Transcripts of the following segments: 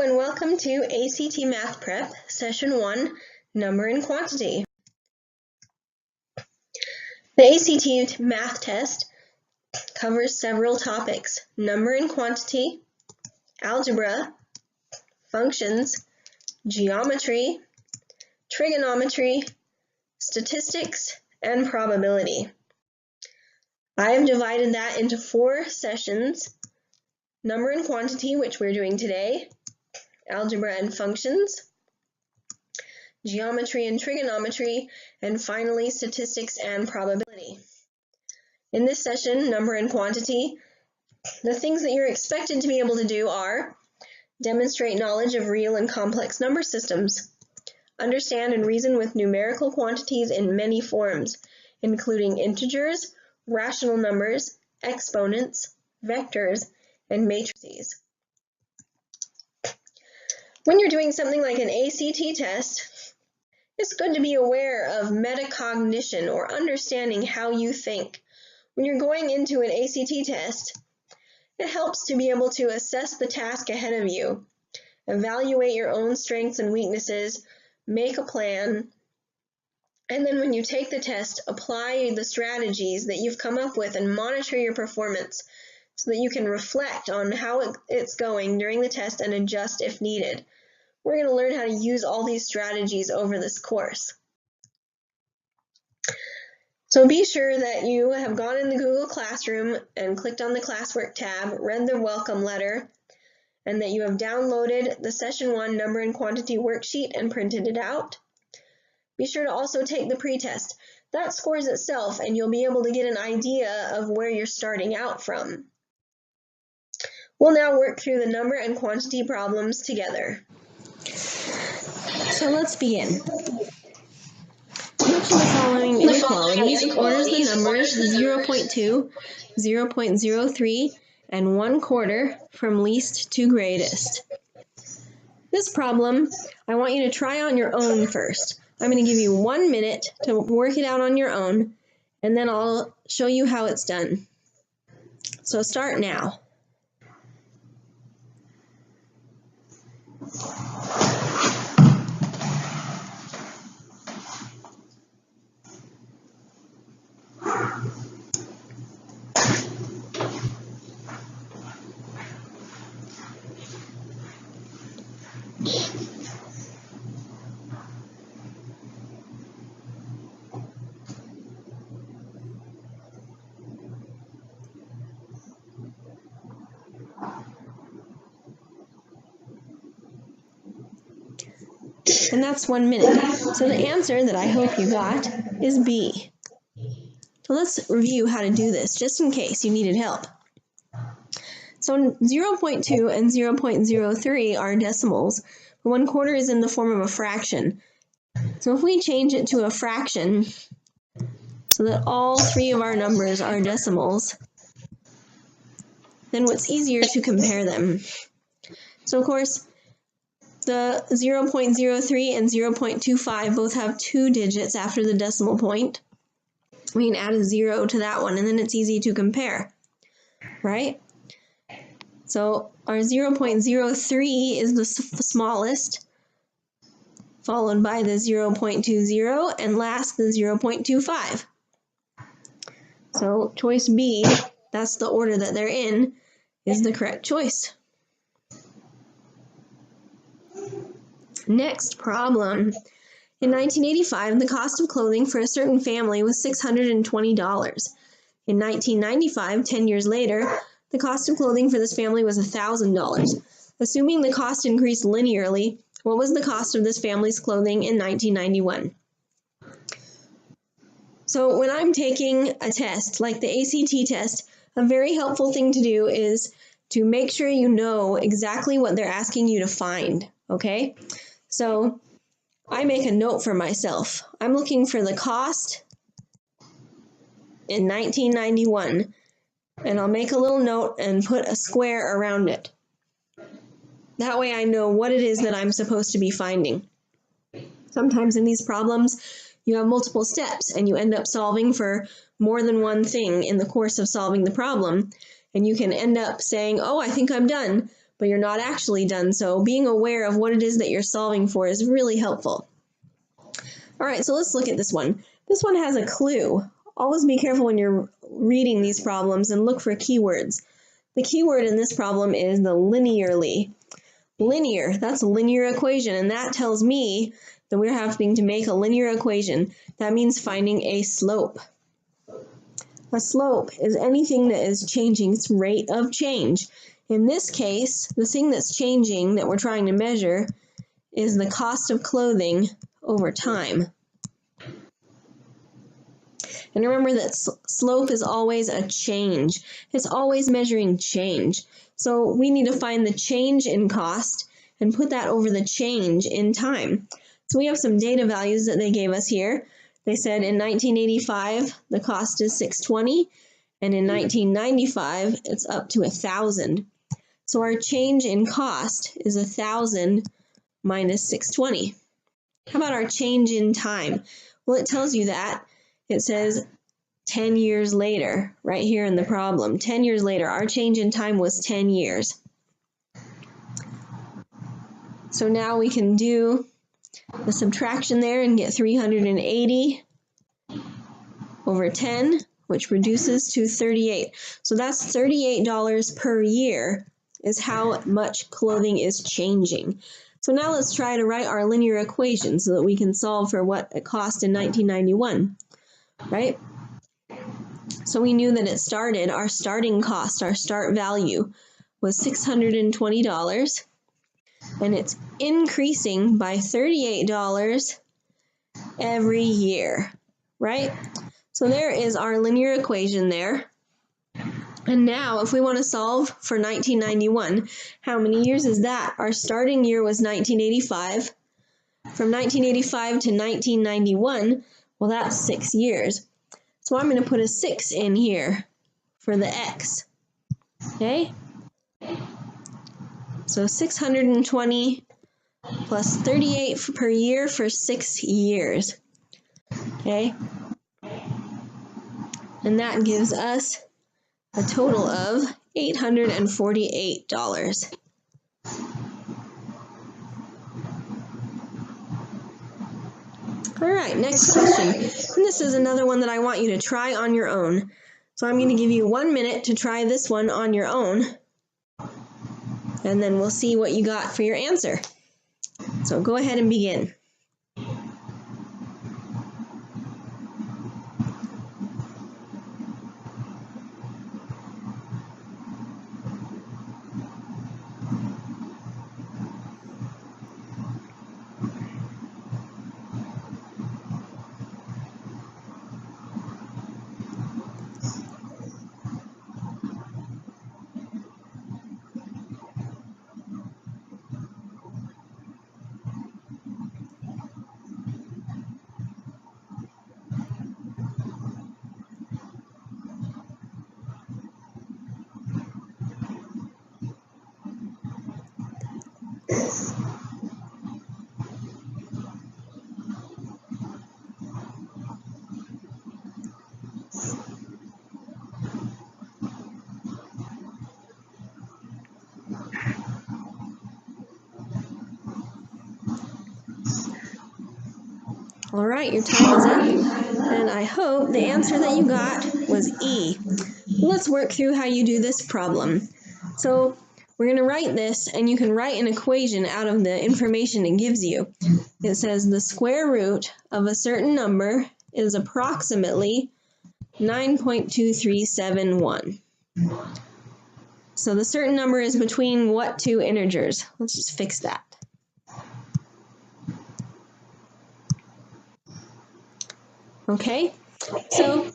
and welcome to ACT Math Prep, Session 1, Number and Quantity. The ACT Math Test covers several topics: number and quantity, algebra, functions, geometry, trigonometry, statistics, and probability. I have divided that into 4 sessions: number and quantity, which we're doing today, algebra and functions, geometry and trigonometry, and finally statistics and probability. In this session, number and quantity, the things that you're expected to be able to do are demonstrate knowledge of real and complex number systems, understand and reason with numerical quantities in many forms, including integers, rational numbers, exponents, vectors, and matrices. When you're doing something like an ACT test, it's good to be aware of metacognition, or understanding how you think. When you're going into an ACT test, it helps to be able to assess the task ahead of you, evaluate your own strengths and weaknesses, make a plan, and then when you take the test, apply the strategies that you've come up with and monitor your performance so that you can reflect on how it's going during the test and adjust if needed. We're going to learn how to use all these strategies over this course. So be sure that you have gone in the Google Classroom and clicked on the classwork tab, read the welcome letter, and that you have downloaded the Session 1 Number and Quantity worksheet and printed it out. Be sure to also take the pretest. That scores itself, and you'll be able to get an idea of where you're starting out from. We'll now work through the number and quantity problems together. So let's begin. Which of the following inequalities orders the numbers 0.2, 0.03, and 1/4 from least to greatest? This problem, I want you to try on your own first. I'm going to give you 1 minute to work it out on your own, and then I'll show you how it's done. So start now. And that's 1 minute. So the answer that I hope you got is B. So let's review how to do this, just in case you needed help. So 0.2 and 0.03 are decimals, but 1/4 is in the form of a fraction. So if we change it to a fraction, so that all 3 of our numbers are decimals, then what's easier to compare them? So of course, the 0.03 and 0.25 both have 2 digits after the decimal point. We can add a 0 to that one, and then it's easy to compare, right? So our 0.03 is the smallest, followed by the 0.20, and last the 0.25. So choice B, that's the order that they're in, is the correct choice. Next problem. In 1985, the cost of clothing for a certain family was $620. In 1995, 10 years later, the cost of clothing for this family was $1,000. Assuming the cost increased linearly, what was the cost of this family's clothing in 1991? So when I'm taking a test, like the ACT test, a very helpful thing to do is to make sure you know exactly what they're asking you to find, okay? So I make a note for myself. I'm looking for the cost in 1991, and I'll make a little note and put a square around it. That way I know what it is that I'm supposed to be finding. Sometimes in these problems, you have multiple steps, and you end up solving for more than one thing in the course of solving the problem, and you can end up saying, oh, I think I'm done, but you're not actually done. So being aware of what it is that you're solving for is really helpful. All right, so let's look at this one. This one has a clue. Always be careful when you're reading these problems and look for keywords. The keyword in this problem is the linearly. Linear, that's a linear equation, and that tells me that we're having to make a linear equation. That means finding a slope. A slope is anything that is changing its rate of change. In this case, the thing that's changing that we're trying to measure is the cost of clothing over time. And remember that slope is always a change. It's always measuring change. So we need to find the change in cost and put that over the change in time. So we have some data values that they gave us here. They said in 1985, the cost is $6.20, and in 1995, it's up to $1,000. So our change in cost is $1,000 minus $6.20. How about our change in time? Well, it tells you that. It says 10 years later, right here in the problem. 10 years later, our change in time was 10 years. So now we can do the subtraction there and get 380 over 10, which reduces to 38. So that's $38 per year is how much clothing is changing. So now let's try to write our linear equation so that we can solve for what it cost in 1991, right? So we knew that it started, our starting cost, our start value was $620, and it's increasing by $38 every year, right? So there is our linear equation there. And now if we want to solve for 1991, how many years is that? Our starting year was 1985. From 1985 to 1991, well, that's 6 years. So I'm going to put a 6 in here for the x, okay? So 620 plus 38 per year for 6 years, okay? And that gives us a total of $848. All right, next question. And this is another one that I want you to try on your own. So I'm going to give you 1 minute to try this one on your own, and then we'll see what you got for your answer. So go ahead and begin. All right, your time is up, and I hope the answer that you got was E. Let's work through how you do this problem. So we're going to write this, and you can write an equation out of the information it gives you. It says the square root of a certain number is approximately 9.2371. So the certain number is between what two integers? Let's just fix that. Okay, so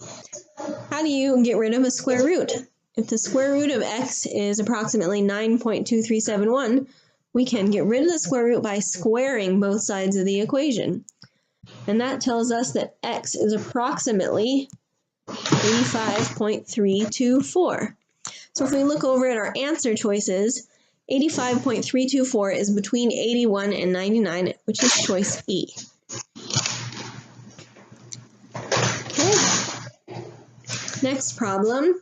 how do you get rid of a square root? If the square root of x is approximately 9.2371, we can get rid of the square root by squaring both sides of the equation. And that tells us that x is approximately 85.324. So if we look over at our answer choices, 85.324 is between 81 and 99, which is choice E. Next problem,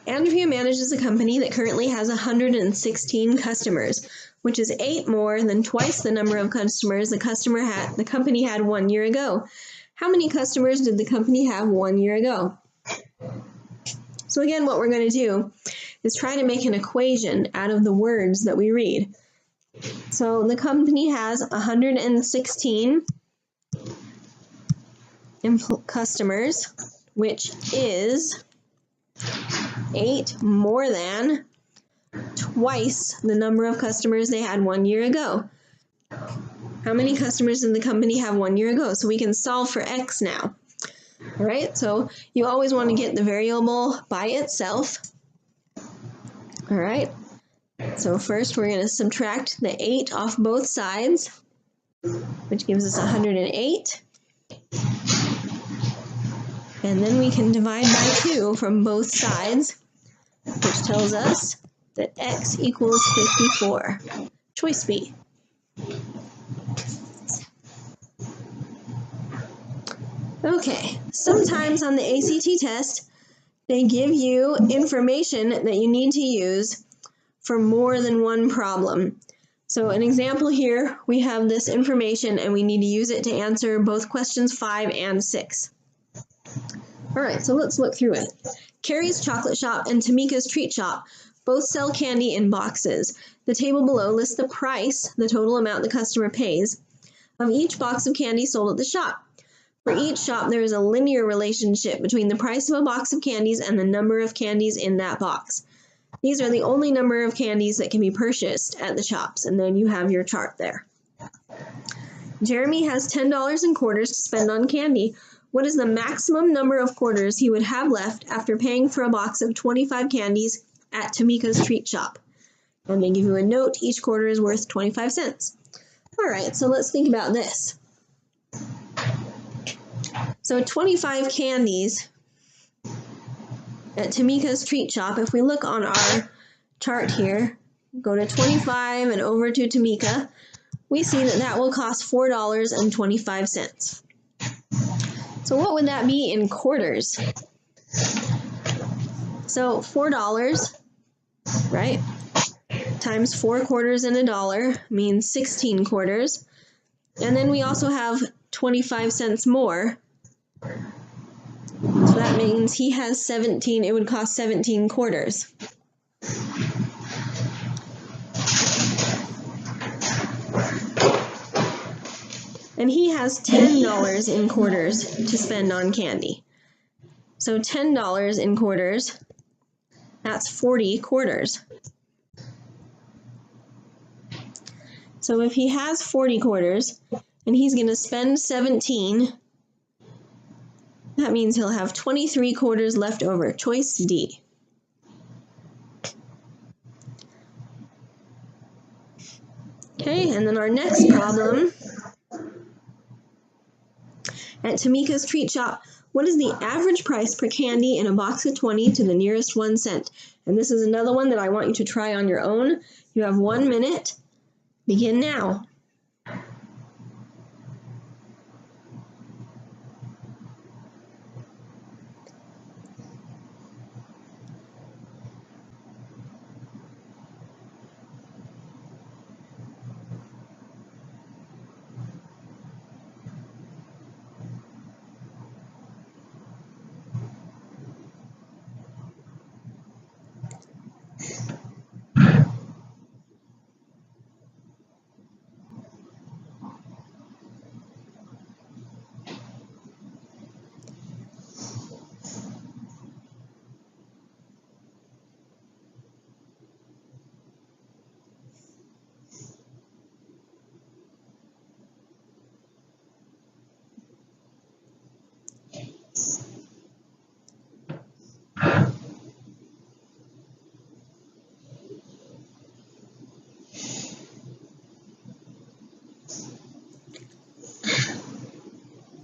Andrea manages a company that currently has 116 customers, which is 8 more than twice the number of customers the company had 1 year ago. How many customers did the company have 1 year ago? So again, what we're going to do is try to make an equation out of the words that we read. So the company has 116 customers, which is 8 more than twice the number of customers they had 1 year ago. How many customers did the company have 1 year ago? So we can solve for x now. All right, so you always want to get the variable by itself. All right, so first we're going to subtract the 8 off both sides, which gives us 108. And then we can divide by 2 from both sides, which tells us that x equals 54. Choice B. Okay, sometimes on the ACT test, they give you information that you need to use for more than one problem. So an example here, we have this information and we need to use it to answer both questions 5 and 6. All right, so let's look through it. Carrie's Chocolate Shop and Tamika's Treat Shop both sell candy in boxes. The table below lists the price, the total amount the customer pays, of each box of candy sold at the shop. For each shop, there is a linear relationship between the price of a box of candies and the number of candies in that box. These are the only number of candies that can be purchased at the shops, and then you have your chart there. Jeremy has $10 in quarters to spend on candy. What is the maximum number of quarters he would have left after paying for a box of 25 candies at Tamika's Treat Shop? And they give you a note, each quarter is worth 25 cents. All right, so let's think about this. So 25 candies at Tamika's Treat Shop, if we look on our chart here, go to 25 and over to Tamika, we see that that will cost $4.25. So what would that be in quarters? So $4, right, times 4 quarters in a dollar means 16 quarters. And then we also have 25 cents more. So that means he has 17, it would cost 17 quarters. And he has $10 in quarters to spend on candy. So $10 in quarters, that's 40 quarters. So if he has 40 quarters and he's going to spend 17, that means he'll have 23 quarters left over. Choice D. Okay, and then our next problem. At Tamika's Treat Shop, what is the average price per candy in a box of 20 to the nearest 1 cent? And this is another one that I want you to try on your own. You have 1 minute. Begin now.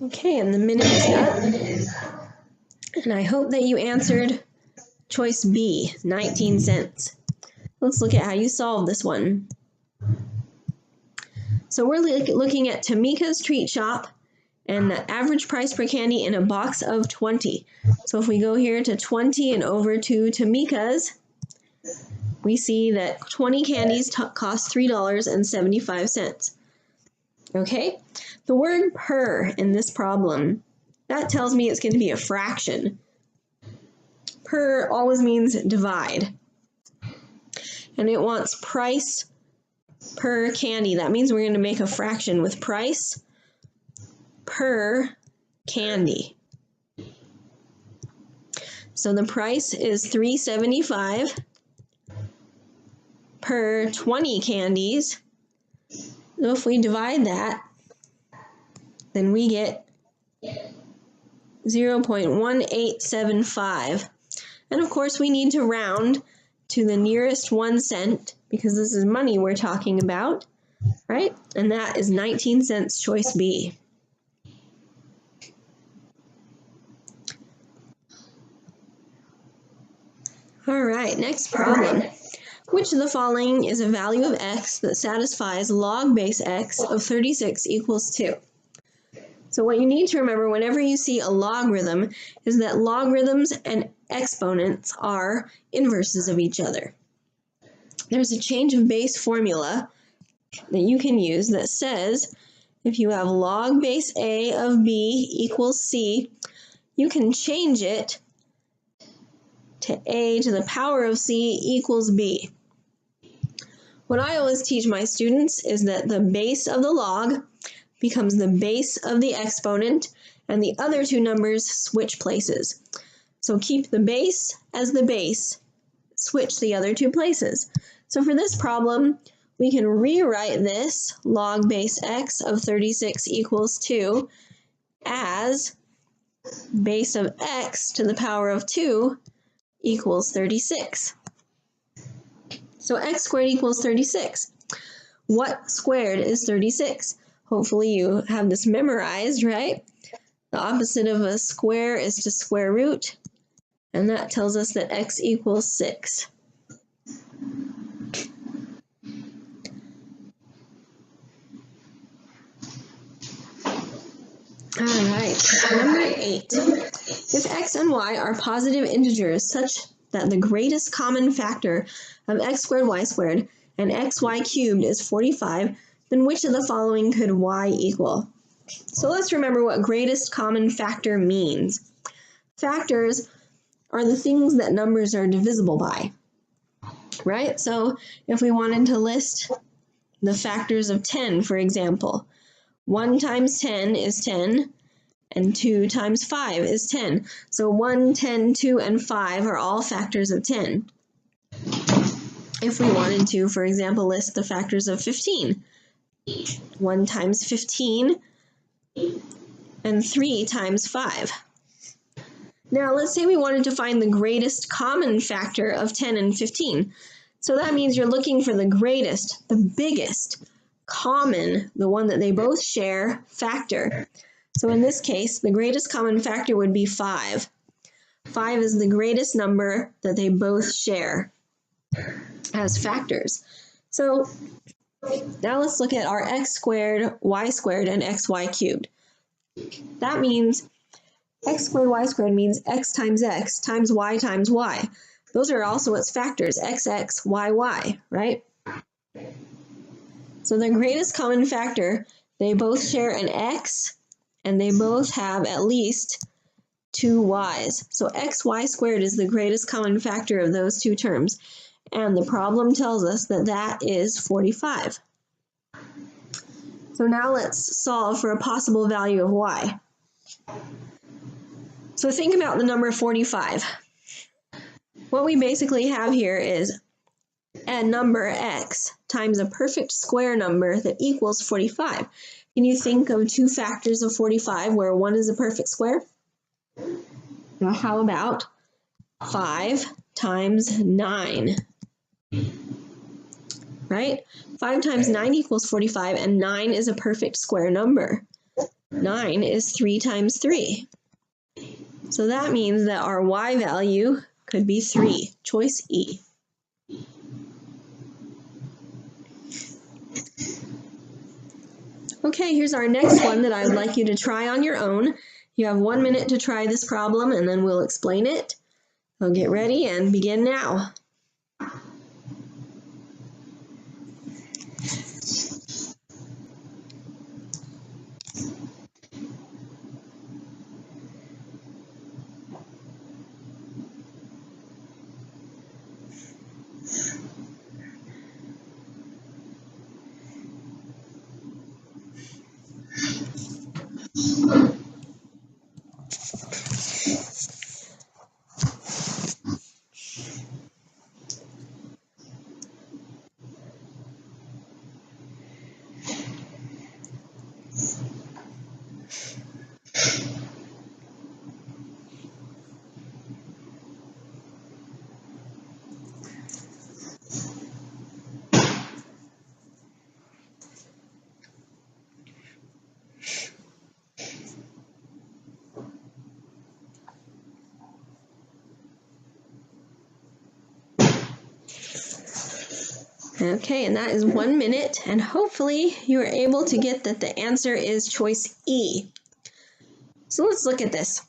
Okay, and the minute is up. And I hope that you answered choice B, 19 cents. Let's look at how you solve this one. So we're looking at Tamika's Treat Shop and the average price per candy in a box of 20. So if we go here to 20 and over to Tamika's, we see that 20 candies cost $3.75. Okay? The word per in this problem, that tells me it's going to be a fraction. Per always means divide. And it wants price per candy. That means we're going to make a fraction with price per candy. So the price is $3.75 per 20 candies. So if we divide that, then we get 0.1875. And of course we need to round to the nearest 1 cent because this is money we're talking about, right? And that is 19 cents, choice B. All right, next problem. Which of the following is a value of x that satisfies log base x of 36 equals 2? So what you need to remember whenever you see a logarithm is that logarithms and exponents are inverses of each other. There's a change of base formula that you can use that says if you have log base a of b equals c, you can change it to a to the power of c equals b. What I always teach my students is that the base of the log becomes the base of the exponent, and the other two numbers switch places. So keep the base as the base, switch the other two places. So for this problem, we can rewrite this log base x of 36 equals 2 as base of x to the power of 2 equals 36. So x squared equals 36. What squared is 36? Hopefully you have this memorized, right? The opposite of a square is to square root, and that tells us that x equals 6. All right, number 8. If x and y are positive integers such that the greatest common factor of x squared, y squared, and xy cubed is 45, then which of the following could y equal? So let's remember what greatest common factor means. Factors are the things that numbers are divisible by, right? So if we wanted to list the factors of 10, for example, 1 times 10 is 10, and 2 times 5 is 10. So 1, 10, 2, and 5 are all factors of 10. If we wanted to, for example, list the factors of 15, 1 times 15, and 3 times 5. Now let's say we wanted to find the greatest common factor of 10 and 15. So that means you're looking for the greatest, the biggest, common, the one that they both share, factor. So in this case, the greatest common factor would be 5. 5 is the greatest number that they both share as factors. So now let's look at our x squared, y squared, and xy cubed. That means x squared, y squared means x times y times y. Those are also its factors, xx, yy, right? So their greatest common factor, they both share an x, and they both have at least 2 y's. So xy squared is the greatest common factor of those two terms. And the problem tells us that that is 45. So now let's solve for a possible value of y. So think about the number 45. What we basically have here is a number x times a perfect square number that equals 45. Can you think of two factors of 45 where one is a perfect square? Now how about 5 times 9? Right? 5 times 9 equals 45, and 9 is a perfect square number. 9 is 3 times 3. So that means that our y value could be 3, choice E. Okay, here's our next one that I would like you to try on your own. You have 1 minute to try this problem and then we'll explain it. So get ready and begin now. Okay, and that is 1 minute, and hopefully you are able to get that the answer is choice E. So let's look at this.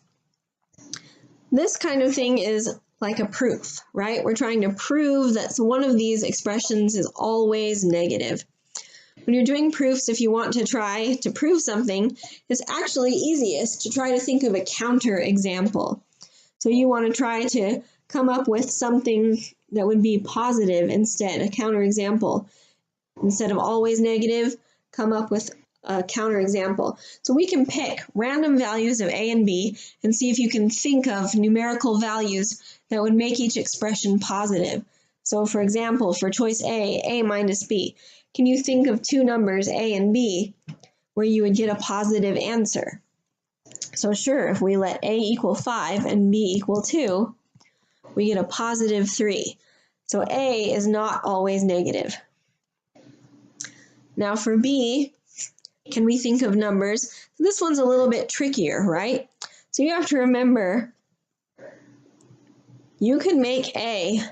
This kind of thing is like a proof, right? We're trying to prove that one of these expressions is always negative. When you're doing proofs, if you want to try to prove something, it's actually easiest to try to think of a counter example. So you want to try to come up with something that would be positive instead, a counter example. Instead of always negative, come up with a counter example. So we can pick random values of A and B and see if you can think of numerical values that would make each expression positive. So for example, for choice A minus B, can you think of two numbers, A and B, where you would get a positive answer? So sure, if we let A equal 5 and B equal 2, we get a positive 3. So A is not always negative. Now for B, can we think of numbers? This one's a little bit trickier, right? So you have to remember, you can make A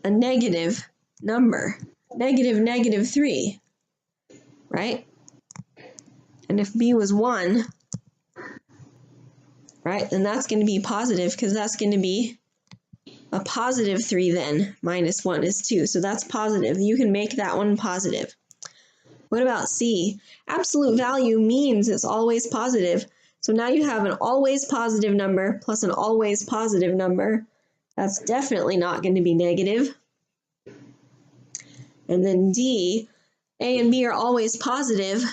negative number, negative 3, right? And if B was 1, right, then that's going to be positive because that's going to be a positive 3 then. Minus 1 is 2, so that's positive. You can make that one positive. What about C? Absolute value means it's always positive. So now you have an always positive number plus an always positive number. That's definitely not going to be negative. And then D, A and B are always positive.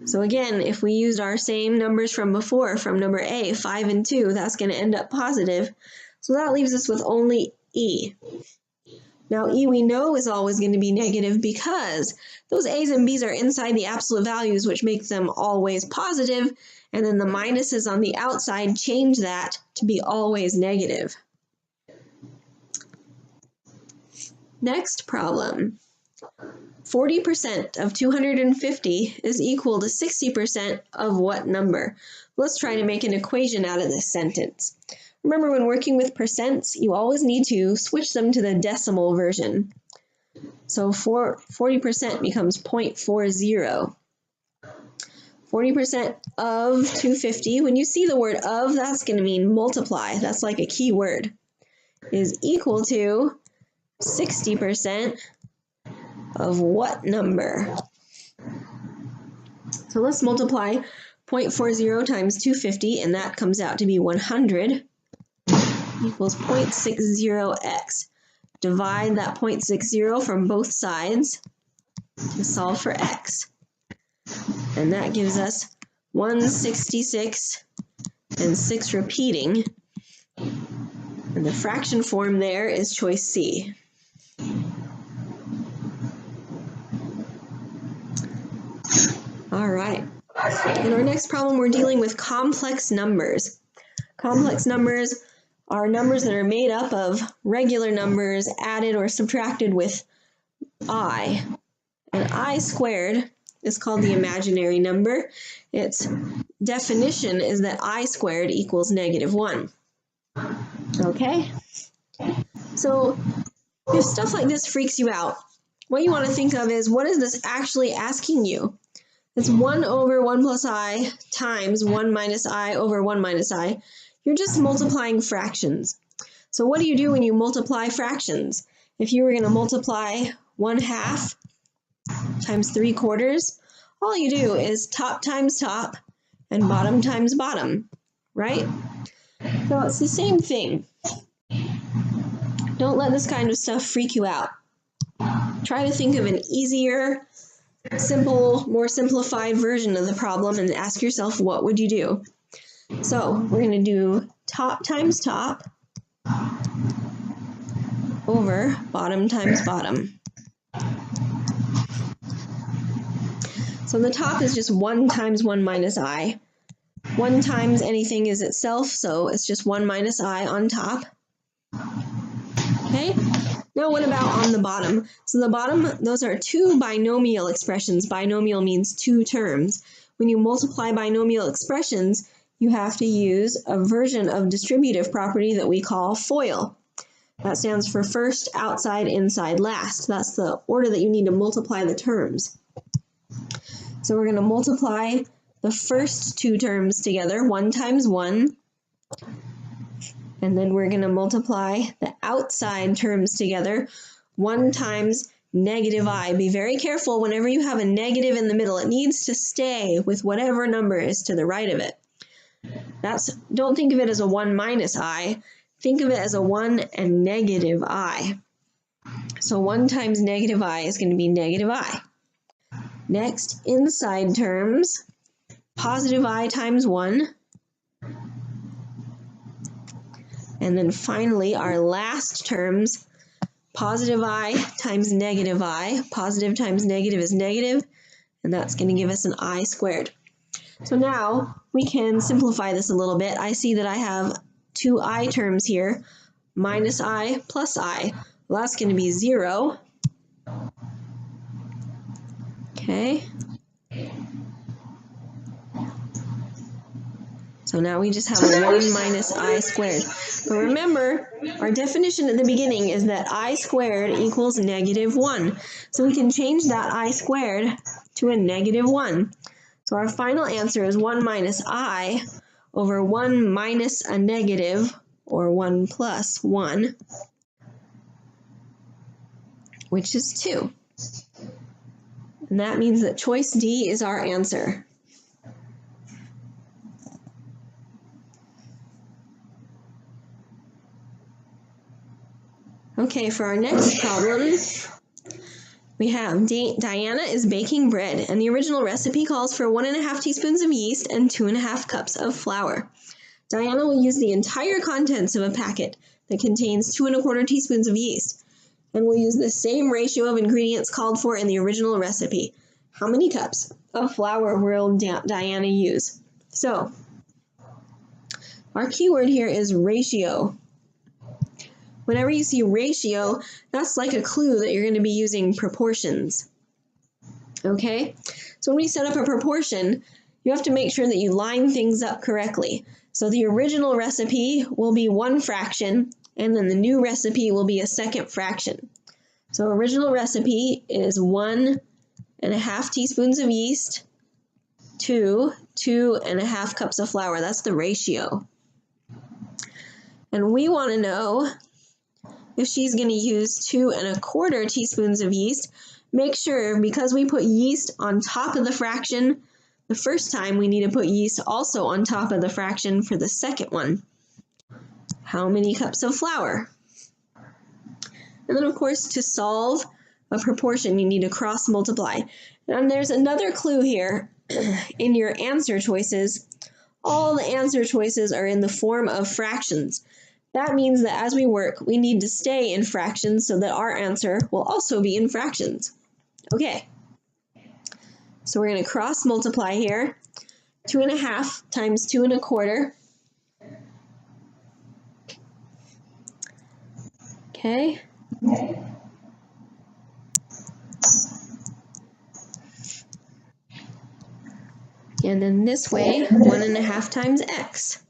So again, if we used our same numbers from before, from number A, 5 and 2, that's going to end up positive. So that leaves us with only E. Now E we know is always going to be negative because those A's and B's are inside the absolute values, which makes them always positive, and then the minuses on the outside change that to be always negative. Next problem. 40% of 250 is equal to 60% of what number? Let's try to make an equation out of this sentence. Remember, when working with percents, you always need to switch them to the decimal version. So 40% becomes 0.40. 40% of 250, when you see the word of, that's going to mean multiply. That's like a key word. Is equal to 60% of what number? So let's multiply 0.40 times 250, and that comes out to be 100, equals 0.60x. Divide that 0.60 from both sides to solve for x. And that gives us 166 and 6 repeating. And the fraction form there is choice C. All right. In our next problem, we're dealing with complex numbers. Complex numbers are numbers that are made up of regular numbers added or subtracted with I. And I squared is called the imaginary number. Its definition is that I squared equals -1. Okay? So if stuff like this freaks you out, what you want to think of is, what is this actually asking you? It's 1 over 1 plus I times 1 minus I over 1 minus I. You're just multiplying fractions. So what do you do when you multiply fractions? If you were going to multiply 1/2 times 3/4, all you do is top times top and bottom times bottom, right? So it's the same thing. Don't let this kind of stuff freak you out. Try to think of an easier, simple, more simplified version of the problem and ask yourself, what would you do? So we're going to do top times top over bottom times bottom. So the top is just 1 times 1 minus I. 1 times anything is itself, so it's just 1 minus I on top. Okay? Now what about on the bottom? So the bottom, those are two binomial expressions. Binomial means two terms. When you multiply binomial expressions, you have to use a version of distributive property that we call FOIL. That stands for first, outside, inside, last. That's the order that you need to multiply the terms. So we're going to multiply the first two terms together, 1 times 1. And then we're going to multiply the outside terms together, 1 times negative I. Be very careful whenever you have a negative in the middle. It needs to stay with whatever number is to the right of it. Don't think of it as a 1 minus I. Think of it as a 1 and negative I. So 1 times negative I is going to be negative I. Next, inside terms, positive I times 1. And then finally, our last terms, positive I times negative I. Positive times negative is negative, and that's going to give us an I squared. So now we can simplify this a little bit. I see that I have two I terms here, minus I plus I. Well, that's going to be 0. Okay. So now we just have a 1 minus I squared. But remember, our definition at the beginning is that I squared equals negative 1. So we can change that I squared to a negative 1. So our final answer is 1 minus I over 1 minus a negative, or 1 plus 1, which is 2. And that means that choice D is our answer. Okay, for our next problem, we have Diana is baking bread, and the original recipe calls for 1½ teaspoons of yeast and 2½ cups of flour. Diana will use the entire contents of a packet that contains 2¼ teaspoons of yeast, and will use the same ratio of ingredients called for in the original recipe. How many cups of flour will Diana use? So, our keyword here is ratio. Whenever you see ratio, that's like a clue that you're going to be using proportions. Okay? So when we set up a proportion, you have to make sure that you line things up correctly. So the original recipe will be 1 fraction, and then the new recipe will be a second fraction. So original recipe is 1½ teaspoons of yeast to 2½ cups of flour. That's the ratio. And we want to know if she's going to use 2¼ teaspoons of yeast. Make sure, because we put yeast on top of the fraction the first time, we need to put yeast also on top of the fraction for the second one. How many cups of flour? And then, of course, to solve a proportion, you need to cross multiply. And there's another clue here in your answer choices. All the answer choices are in the form of fractions. That means that as we work, we need to stay in fractions so that our answer will also be in fractions. Okay, so we're going to cross multiply here. 2½ times 2¼ Okay. And then this way, 1½ times x.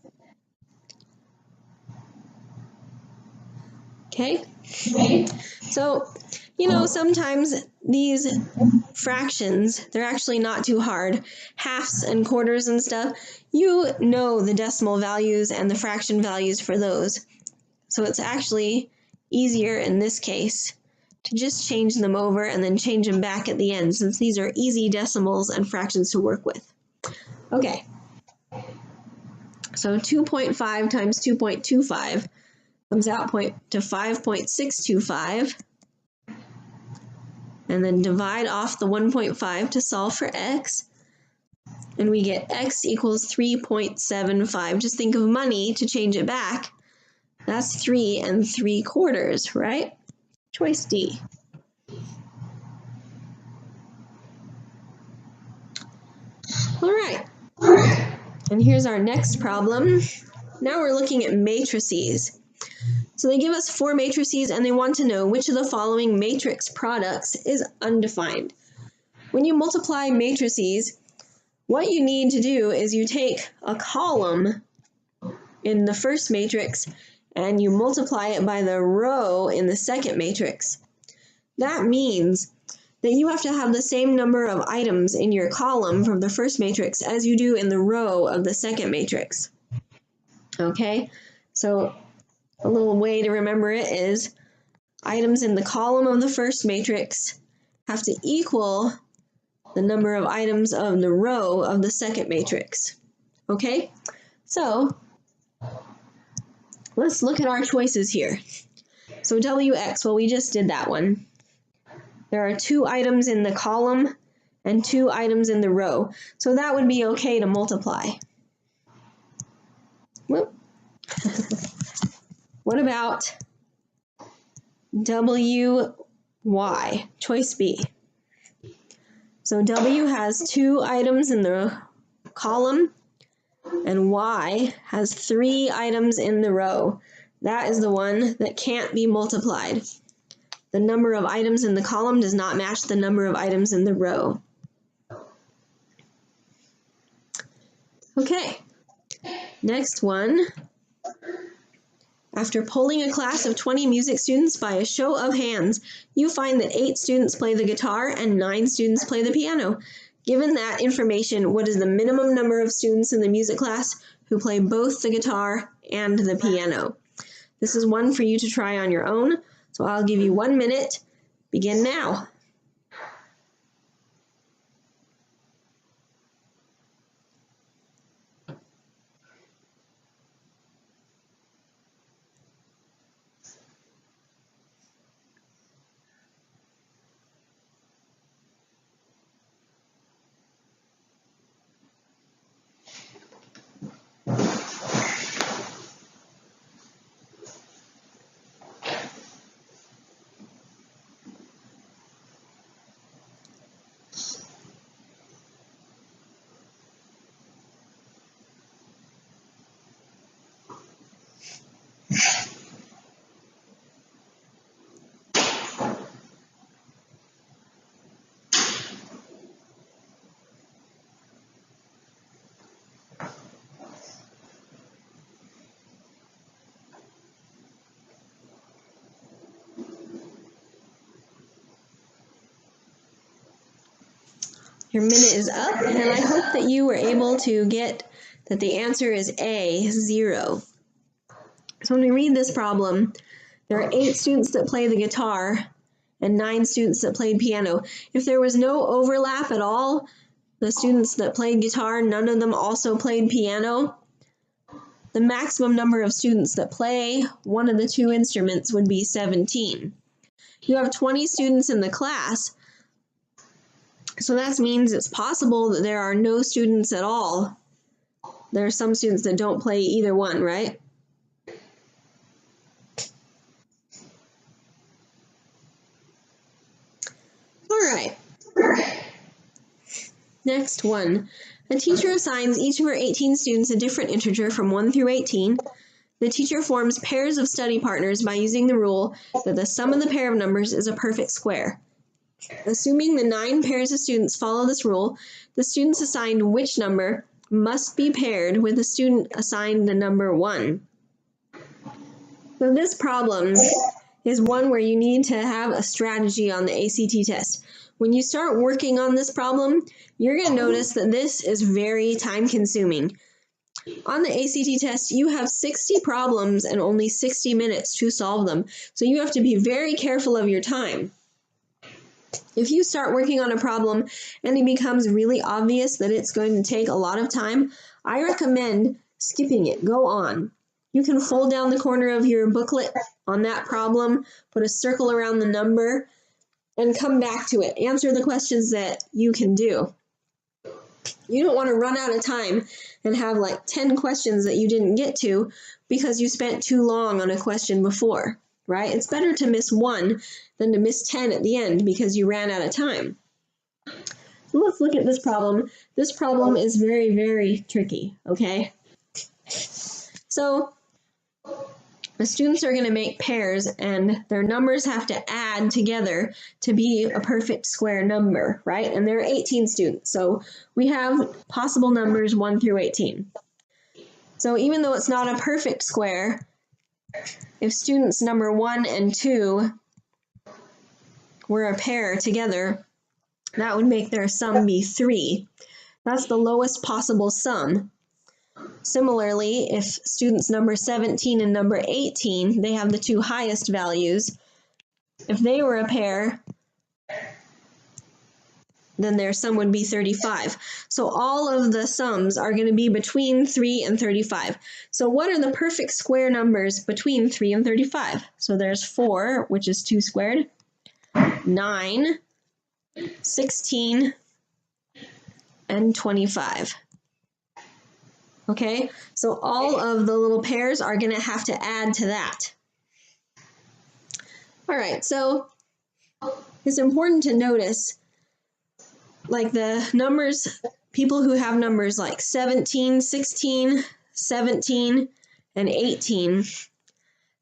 Okay. So You know, sometimes these fractions, they're actually not too hard. Halves and quarters and stuff, you know the decimal values and the fraction values for those. So it's actually easier in this case to just change them over and then change them back at the end, since these are easy decimals and fractions to work with. Okay, so 2.5 times 2.25 comes out to 5.625. And then divide off the 1.5 to solve for x. And we get x equals 3.75. Just think of money to change it back. That's 3 3/4, right? Choice D. All right. And here's our next problem. Now we're looking at matrices. So they give us 4 matrices and they want to know which of the following matrix products is undefined. When you multiply matrices, what you need to do is you take a column in the first matrix and you multiply it by the row in the second matrix. That means that you have to have the same number of items in your column from the first matrix as you do in the row of the second matrix. Okay, so a little way to remember it is items in the column of the first matrix have to equal the number of items of the row of the second matrix. Okay, so let's look at our choices here. So WX, well, we just did that one. There are 2 items in the column and 2 items in the row, so that would be okay to multiply. Whoop. What about WY, choice B? So W has 2 items in the column and Y has 3 items in the row. That is the one that can't be multiplied. The number of items in the column does not match the number of items in the row. Okay, next one. After polling a class of 20 music students by a show of hands, you find that 8 students play the guitar and 9 students play the piano. Given that information, what is the minimum number of students in the music class who play both the guitar and the piano? This is one for you to try on your own, so I'll give you 1 minute. Begin now. Your minute is up, and I hope that you were able to get that the answer is A, 0. So when we read this problem, there are 8 students that play the guitar and 9 students that played piano. If there was no overlap at all, the students that played guitar, none of them also played piano, the maximum number of students that play one of the 2 instruments would be 17. You have 20 students in the class, so that means it's possible that there are no students at all. There are some students that don't play either one, right? All right. Next one. A teacher assigns each of her 18 students a different integer from 1 through 18. The teacher forms pairs of study partners by using the rule that the sum of the pair of numbers is a perfect square. Assuming the 9 pairs of students follow this rule, the students assigned which number must be paired with the student assigned the number 1. So this problem is one where you need to have a strategy on the ACT test. When you start working on this problem, you're going to notice that this is very time consuming. On the ACT test, you have 60 problems and only 60 minutes to solve them. So you have to be very careful of your time. If you start working on a problem and it becomes really obvious that it's going to take a lot of time, I recommend skipping it. Go on. You can fold down the corner of your booklet on that problem, put a circle around the number, and come back to it. Answer the questions that you can do. You don't want to run out of time and have like 10 questions that you didn't get to because you spent too long on a question before, right? It's better to miss one than to miss 10 at the end because you ran out of time. So let's look at this problem. This problem is very, very tricky, okay? So the students are going to make pairs and their numbers have to add together to be a perfect square number, right? And there are 18 students. So we have possible numbers 1 through 18. So even though it's not a perfect square, if students number 1 and 2 were a pair together, that would make their sum be 3. That's the lowest possible sum. Similarly, if students number 17 and number 18, they have the two highest values. If they were a pair, then their sum would be 35. So all of the sums are going to be between 3 and 35. So what are the perfect square numbers between 3 and 35? So there's 4, which is 2 squared, 9, 16, and 25. Okay, so all of the little pairs are going to have to add to that. All right, so it's important to notice, like the numbers, people who have numbers like 17, 16, 17, and 18,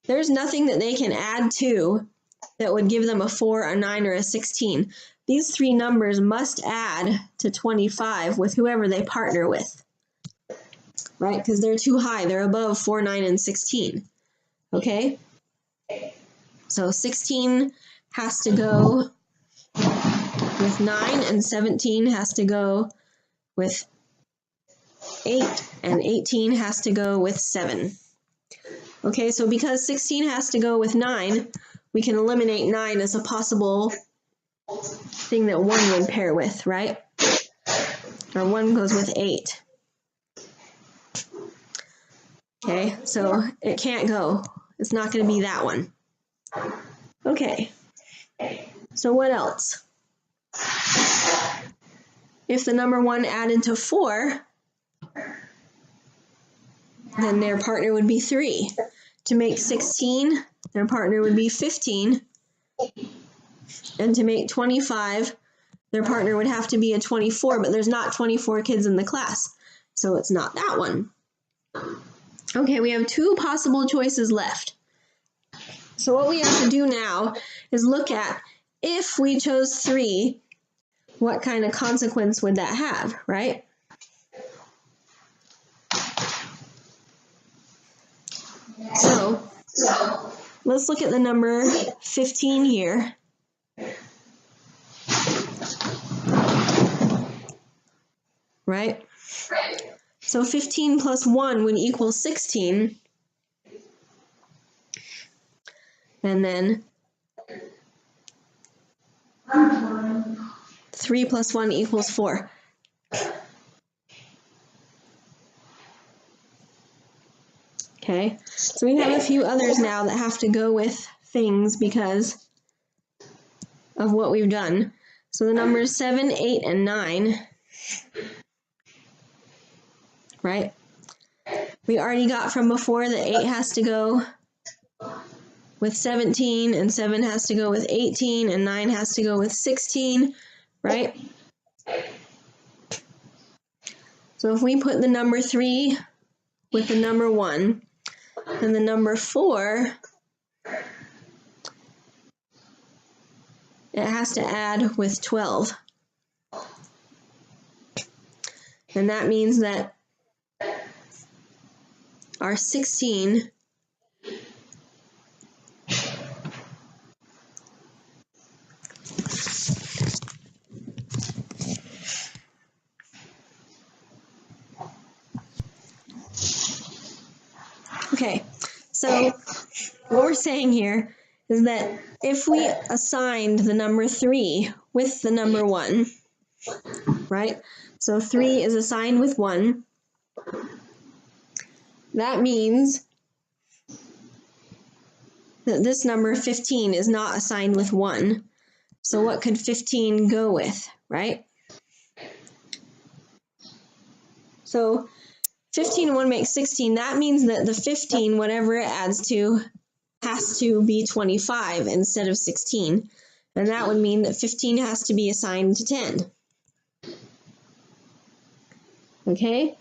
there's nothing that they can add to that would give them a 4, a 9, or a 16. These three numbers must add to 25 with whoever they partner with. Right, because they're too high. They're above 4, 9, and 16. Okay? So 16 has to go with 9, and 17 has to go with 8, and 18 has to go with 7. Okay, so because 16 has to go with 9, we can eliminate 9 as a possible thing that 1 would pair with, right? Or 1 goes with 8. Okay, so it can't go. It's not going to be that one. Okay, so what else? If the number 1 added to 4, then their partner would be 3. To make 16, their partner would be 15. And to make 25, their partner would have to be a 24, but there's not 24 kids in the class, so it's not that one. Okay, we have 2 possible choices left. So what we have to do now is look at, if we chose 3, what kind of consequence would that have, right? So let's look at the number 15 here. Right? So 15 plus 1 would equal 16. And then 3 plus 1 equals 4. Okay, so we have a few others now that have to go with things because of what we've done. So the numbers 7, 8, and 9, right? We already got from before that 8 has to go with 17, and 7 has to go with 18, and 9 has to go with 16, right? So if we put the number 3 with the number 1, then the number 4, it has to add with 12. And that means that our 16 So what we're saying here is that if we assigned the number 3 with the number 1, right? So 3 is assigned with 1. That means that this number 15 is not assigned with 1. So what could 15 go with, right? So 15 and 1 makes 16. That means that the 15, whatever it adds to, has to be 25 instead of 16. And that would mean that 15 has to be assigned to 10. Okay?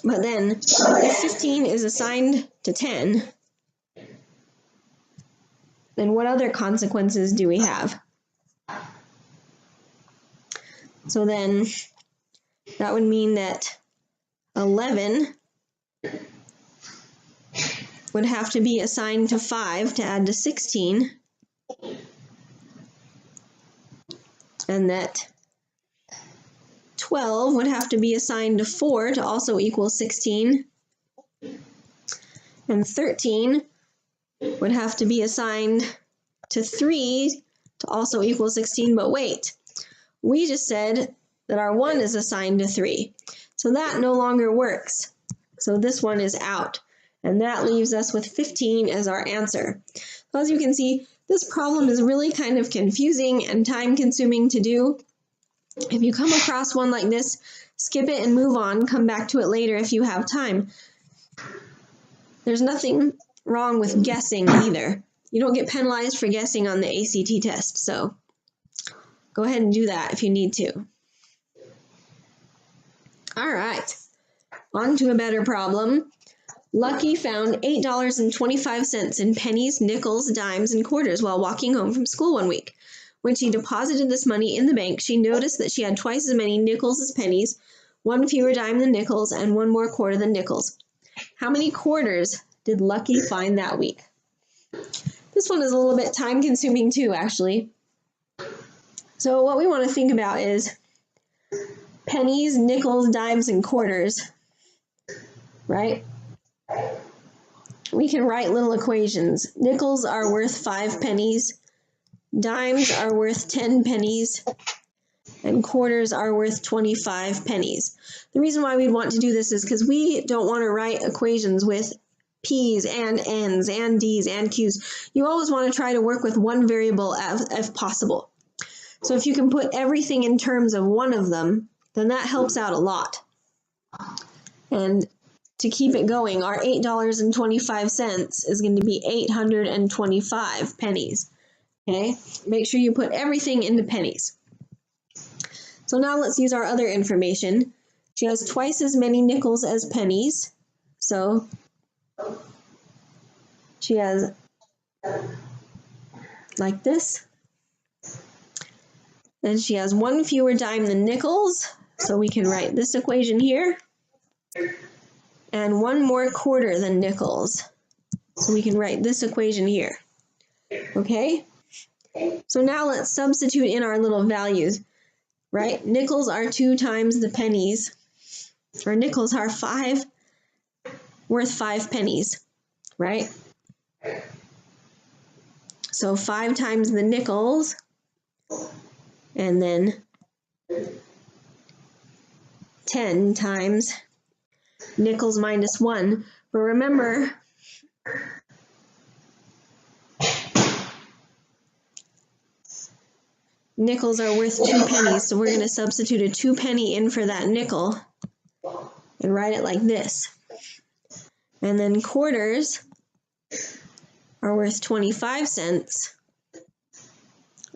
But then, if 15 is assigned to 10, then what other consequences do we have? So then, that would mean that 11 would have to be assigned to 5 to add to 16, and that 12 would have to be assigned to 4 to also equal 16, and 13 would have to be assigned to 3 to also equal 16, but wait, we just said that our 1 is assigned to 3, so that no longer works. So this one is out, and that leaves us with 15 as our answer. So as you can see, this problem is really kind of confusing and time-consuming to do. If you come across one like this, skip it and move on. Come back to it later if you have time. There's nothing wrong with guessing either. You don't get penalized for guessing on the ACT test, so go ahead and do that if you need to. All right, on to a better problem. Lucky found $8.25 in pennies, nickels, dimes, and quarters while walking home from school one week. When she deposited this money in the bank, she noticed that she had twice as many nickels as pennies, 1 fewer dime than nickels, and 1 more quarter than nickels. How many quarters did Lucky find that week? This one is a little bit time-consuming too, actually. So what we want to think about is pennies, nickels, dimes, and quarters, right? We can write little equations. Nickels are worth 5 pennies. Dimes are worth 10 pennies, and quarters are worth 25 pennies. The reason why we'd want to do this is because we don't want to write equations with P's and N's and D's and Q's. You always want to try to work with one variable if possible. So if you can put everything in terms of one of them, then that helps out a lot. And to keep it going, our $8.25 is going to be 825 pennies. Okay, make sure you put everything into pennies. So now let's use our other information. She has twice as many nickels as pennies. So she has like this. And she has 1 fewer dime than nickels. So we can write this equation here. And 1 more quarter than nickels. So we can write this equation here. Okay? So now let's substitute in our little values, right? Nickels are 2 times the pennies, or nickels are worth 5 pennies, right? So 5 times the nickels, and then 10 times nickels minus 1. But remember, nickels are worth 2 pennies, so we're going to substitute a 2 penny in for that nickel and write it like this. And then quarters are worth 25 cents,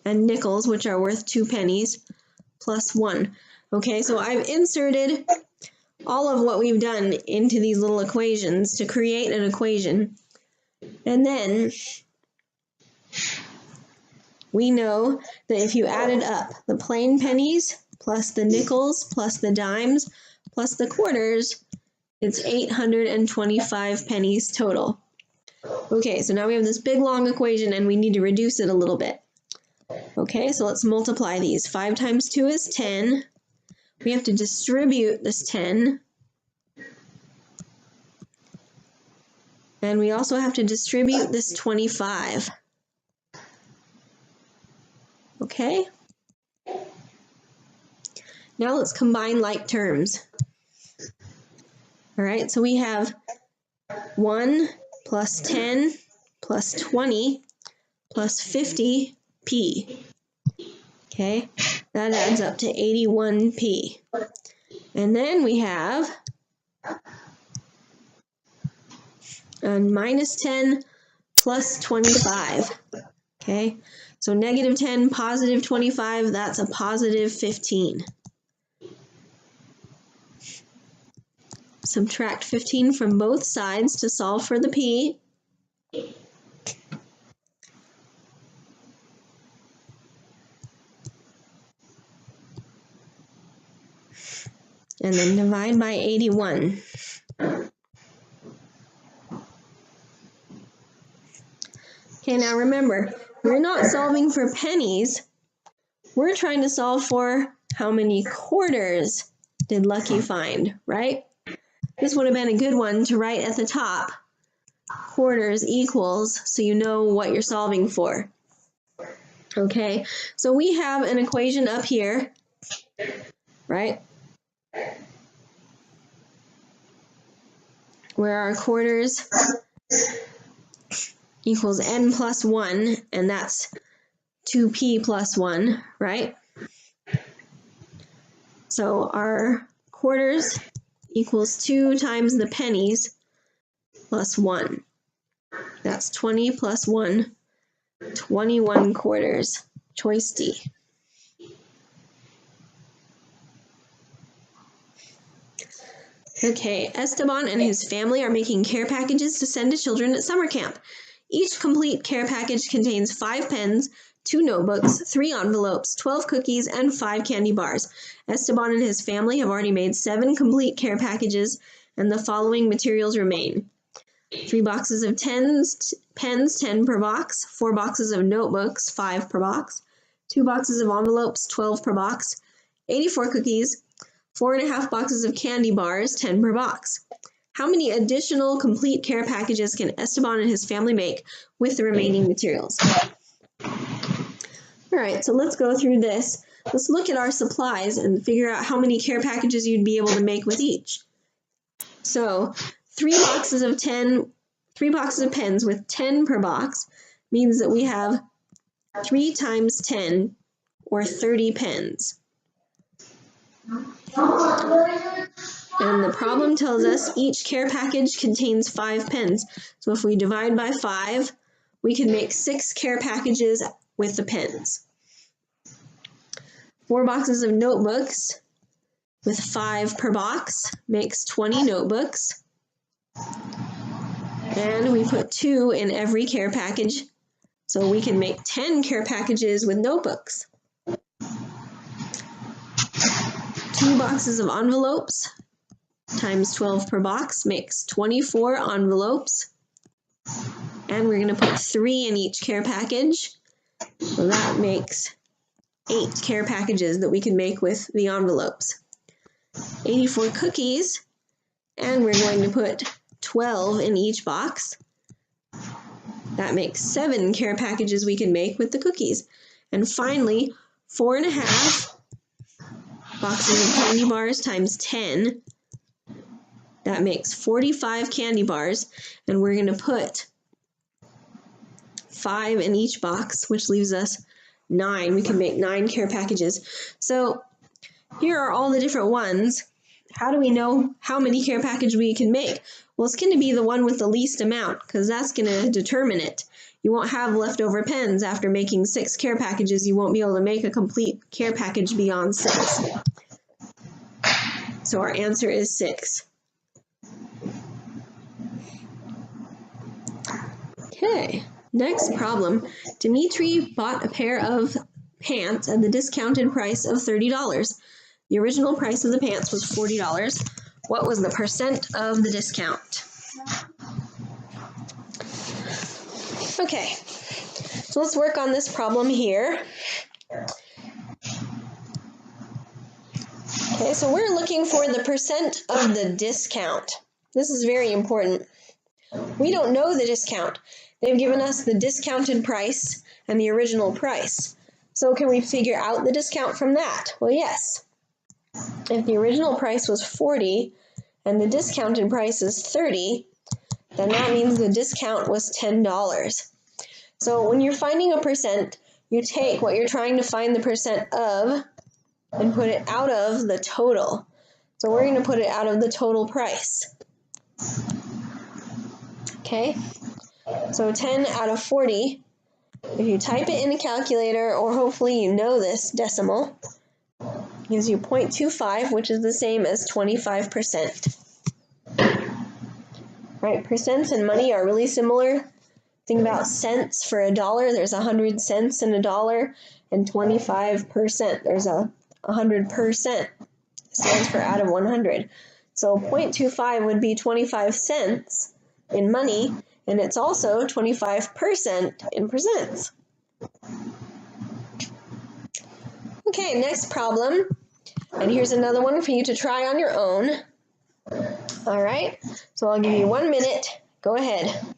and nickels, which are worth 2 pennies, plus 1. Okay, so I've inserted all of what we've done into these little equations to create an equation. And then we know that if you added up the plain pennies plus the nickels plus the dimes plus the quarters, it's 825 pennies total. Okay, so now we have this big long equation and we need to reduce it a little bit. Okay, so let's multiply these. 5 times 2 is 10. We have to distribute this 10. And we also have to distribute this 25. Okay? Now let's combine like terms. All right, so we have 1 plus 10 plus 20 plus 50p. Okay, that adds up to 81p. And then we have minus 10 plus 25. Okay, so negative 10, positive 25, that's a positive 15. Subtract 15 from both sides to solve for the p. And then divide by 81. Okay, now remember, we're not solving for pennies. We're trying to solve for how many quarters did Lucky find, right? This would have been a good one to write at the top. Quarters equals, so you know what you're solving for. Okay, so we have an equation up here, right? Where our quarters equals n plus 1, and that's 2p plus 1, right? So our quarters equals 2 times the pennies plus 1. That's 20 plus 1, 21 quarters. Choice D. Okay, Esteban and his family are making care packages to send to children at summer camp. Each complete care package contains 5 pens, 2 notebooks, 3 envelopes, 12 cookies, and 5 candy bars. Esteban and his family have already made 7 complete care packages, and the following materials remain. 3 boxes of pens, 10 per box, 4 boxes of notebooks, 5 per box, 2 boxes of envelopes, 12 per box, 84 cookies, 4.5 boxes of candy bars, 10 per box. How many additional complete care packages can Esteban and his family make with the remaining materials? All right, so let's go through this. Let's look at our supplies and figure out how many care packages you'd be able to make with each. So 3 boxes of pens with 10 per box means that we have 3 times 10, or 30 pens. And the problem tells us each care package contains 5 pens. So if we divide by 5, we can make 6 care packages with the pens. 4 boxes of notebooks with 5 per box makes 20 notebooks. And we put 2 in every care package, so we can make 10 care packages with notebooks. 2 boxes of envelopes times 12 per box makes 24 envelopes. And we're going to put 3 in each care package. So that makes 8 care packages that we can make with the envelopes. 84 cookies, and we're going to put 12 in each box. That makes 7 care packages we can make with the cookies. And finally, 4.5 boxes of candy bars times 10. That makes 45 candy bars, and we're going to put 5 in each box, which leaves us 9. We can make 9 care packages. So here are all the different ones. How do we know how many care packages we can make? Well, it's going to be the one with the least amount, because that's going to determine it. You won't have leftover pens after making 6 care packages. You won't be able to make a complete care package beyond 6. So our answer is 6. Okay, next problem. Dimitri bought a pair of pants at the discounted price of $30. The original price of the pants was $40. What was the percent of the discount? Okay, so let's work on this problem here. Okay, so we're looking for the percent of the discount. This is very important. We don't know the discount. They've given us the discounted price and the original price. So can we figure out the discount from that? Well, yes. If the original price was 40 and the discounted price is 30, then that means the discount was $10. So when you're finding a percent, you take what you're trying to find the percent of and put it out of the total. So we're going to put it out of the total price. Okay, so 10 out of 40, if you type it in a calculator, or hopefully you know this decimal, gives you 0.25, which is the same as 25%. Right, percents and money are really similar. Think about cents for $1. There's 100 cents in $1, and 25%. There's 100%. Stands for out of 100. So 0.25 would be 25 cents in money, and it's also 25% in percents. Okay, next problem. And here's another one for you to try on your own. All right, so I'll give you 1 minute. Go ahead.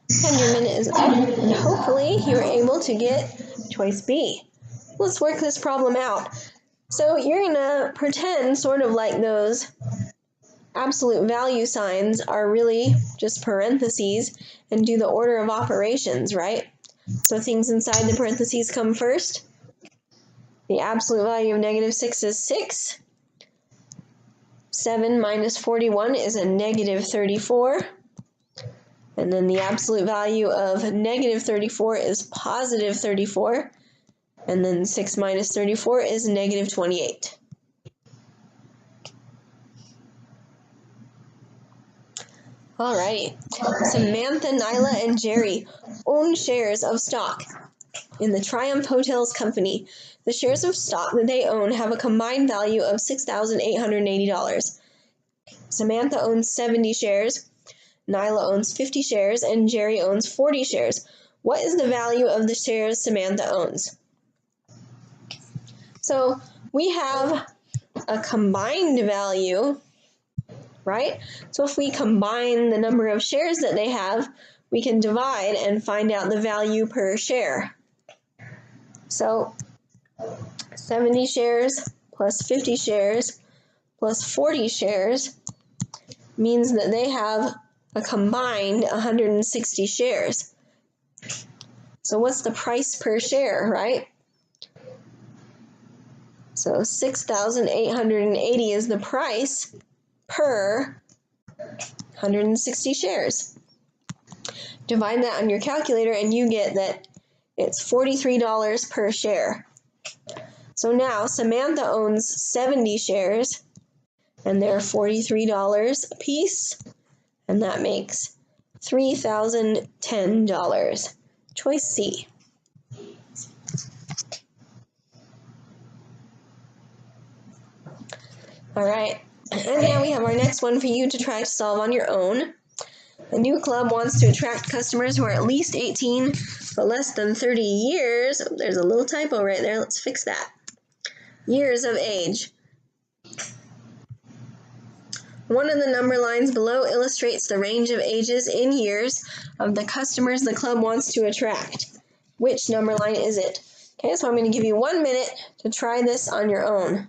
And your minute is up, and hopefully you were able to get choice B. Let's work this problem out. So you're going to pretend sort of like those absolute value signs are really just parentheses and do the order of operations, right? So things inside the parentheses come first. The absolute value of -6 is 6. 7 minus 41 is a -34. And then the absolute value of -34 is +34. And then 6 minus 34 is -28. Alrighty. Samantha, Nyla, and Jerry own shares of stock in the Triumph Hotels Company. The shares of stock that they own have a combined value of $6,880. Samantha owns 70 shares. Nyla owns 50 shares, and Jerry owns 40 shares. What is the value of the shares Samantha owns? So we have a combined value, right? So if we combine the number of shares that they have, we can divide and find out the value per share. So 70 shares plus 50 shares plus 40 shares means that they have a combined 160 shares. So what's the price per share, right? So 6,880 is the price per 160 shares. Divide that on your calculator and you get that it's $43 per share. So now Samantha owns 70 shares and they're $43 a piece, and that makes $3,010. Choice C. All right, and now we have our next one for you to try to solve on your own. The new club wants to attract customers who are at least 18 but less than 30 years. Oh, there's a little typo right there. Let's fix that. Years of age. One of the number lines below illustrates the range of ages in years of the customers the club wants to attract. Which number line is it? Okay, so I'm going to give you 1 minute to try this on your own.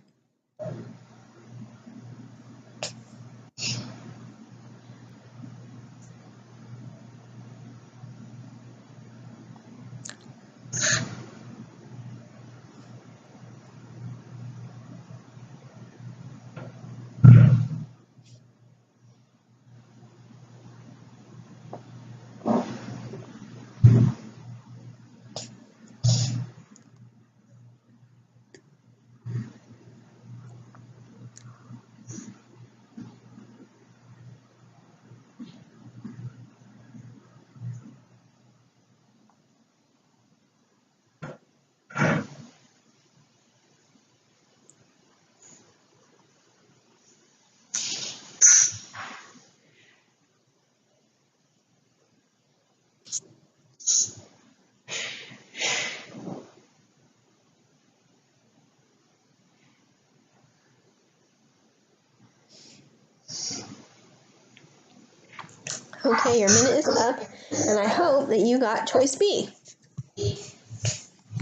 Okay, your minute is up, and I hope that you got choice B.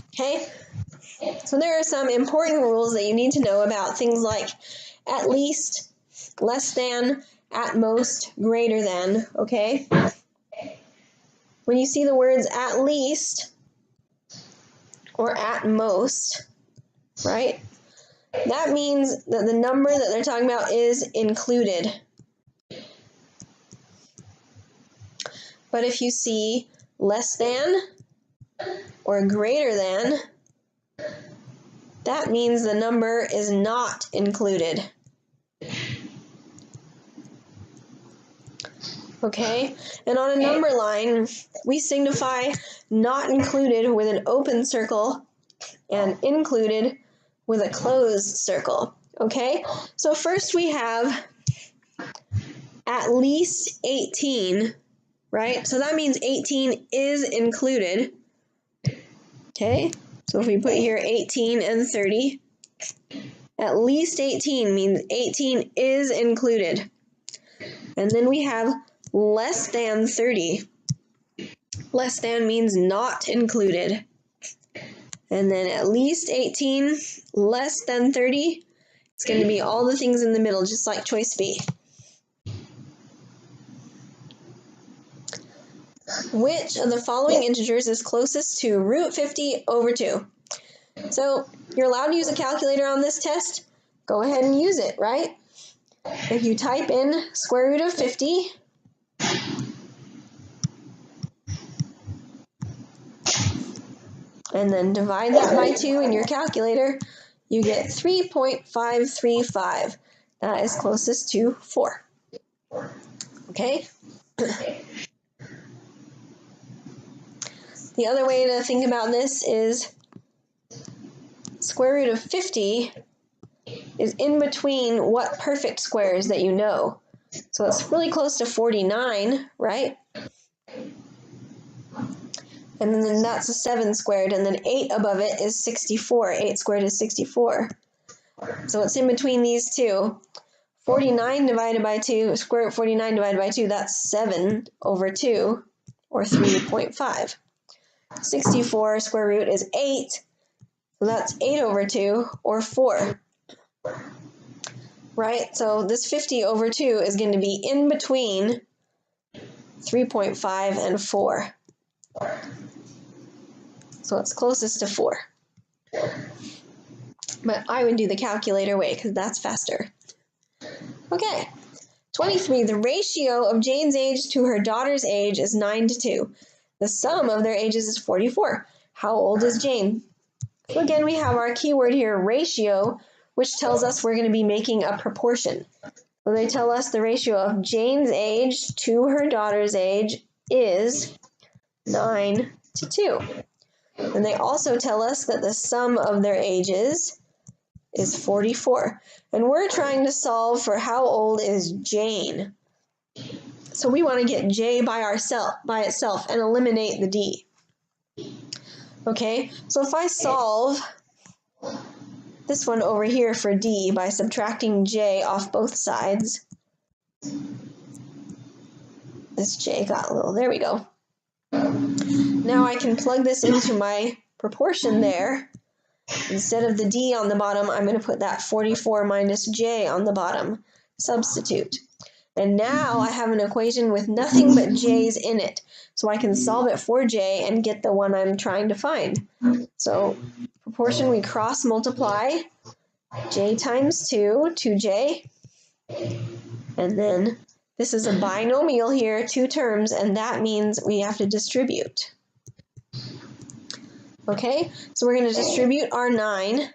Okay, so there are some important rules that you need to know about things like at least, less than, at most, greater than, okay? When you see the words at least or at most, right, that means that the number that they're talking about is included. But if you see less than or greater than, that means the number is not included. Okay, and on a number line, we signify not included with an open circle and included with a closed circle. Okay, so first we have at least 18, right? So that means 18 is included. Okay, so if we put here 18 and 30, at least 18 means 18 is included. And then we have less than 30. Less than means not included. And then at least 18, less than 30, it's going to be all the things in the middle, just like choice B. Which of the following integers is closest to root 50 over 2? So you're allowed to use a calculator on this test. Go ahead and use it, right? If you type in square root of 50, and then divide that by 2 in your calculator, you get 3.535. That is closest to 4. Okay? The other way to think about this is square root of 50 is in between what perfect squares that you know. So it's really close to 49, right? And then that's a 7 squared, and then 8 above it is 64. 8 squared is 64. So it's in between these two. 49 divided by 2, square root 49 divided by 2, that's 7 over 2, or 3.5. 64 square root is 8, so that's 8 over 2, or 4. Right? So this 50 over 2 is going to be in between 3.5 and 4. So it's closest to 4. But I would do the calculator way because that's faster. Okay. 23. The ratio of Jane's age to her daughter's age is 9 to 2. The sum of their ages is 44. How old is Jane? So again, we have our keyword here, ratio, which tells us we're going to be making a proportion. So they tell us the ratio of Jane's age to her daughter's age is 9 to 2. And they also tell us that the sum of their ages is 44. And we're trying to solve for how old is Jane. So we want to get J by itself and eliminate the D. Okay, so if I solve this one over here for D by subtracting J off both sides, this J got a little, there we go. Now I can plug this into my proportion there, instead of the D on the bottom, I'm going to put that 44 minus J on the bottom. Substitute. And now I have an equation with nothing but J's in it. So I can solve it for J and get the one I'm trying to find. So proportion, we cross multiply. J times 2, 2J. And then this is a binomial here, 2 terms, and that means we have to distribute. Okay, so we're going to distribute our 9.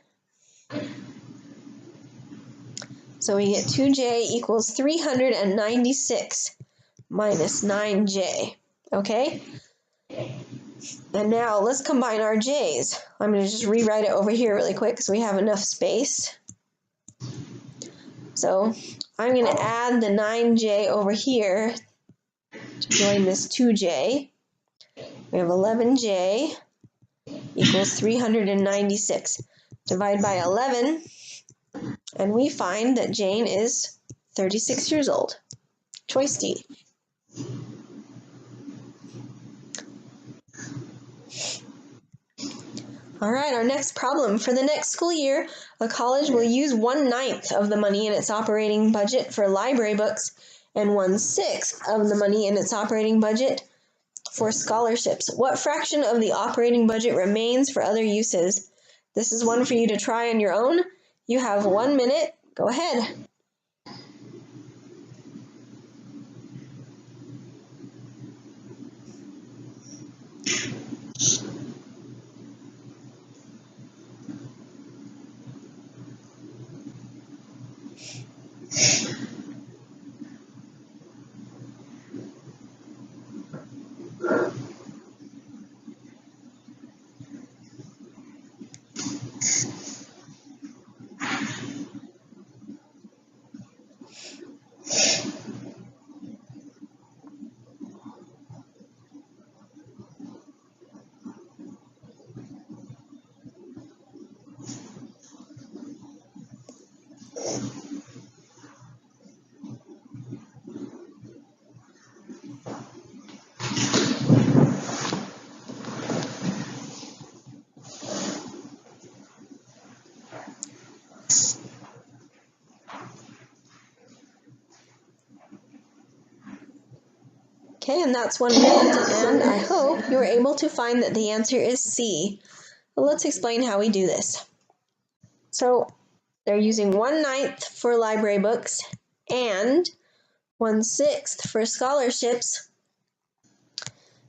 So we get 2J equals 396 minus 9J. Okay? And now let's combine our J's. I'm going to just rewrite it over here really quick so we have enough space. So I'm going to add the 9J over here to join this 2J. We have 11J equals 396. Divide by 11, and we find that Jane is 36 years old. Choice D. All right, our next problem. For the next school year, a college will use 1/9 of the money in its operating budget for library books and 1/6 of the money in its operating budget for scholarships. What fraction of the operating budget remains for other uses? This is one for you to try on your own. You have 1 minute. Go ahead. Okay, and that's 1 minute, and I hope you were able to find that the answer is C. But let's explain how we do this. So they're using 1/9 for library books and 1/6 for scholarships.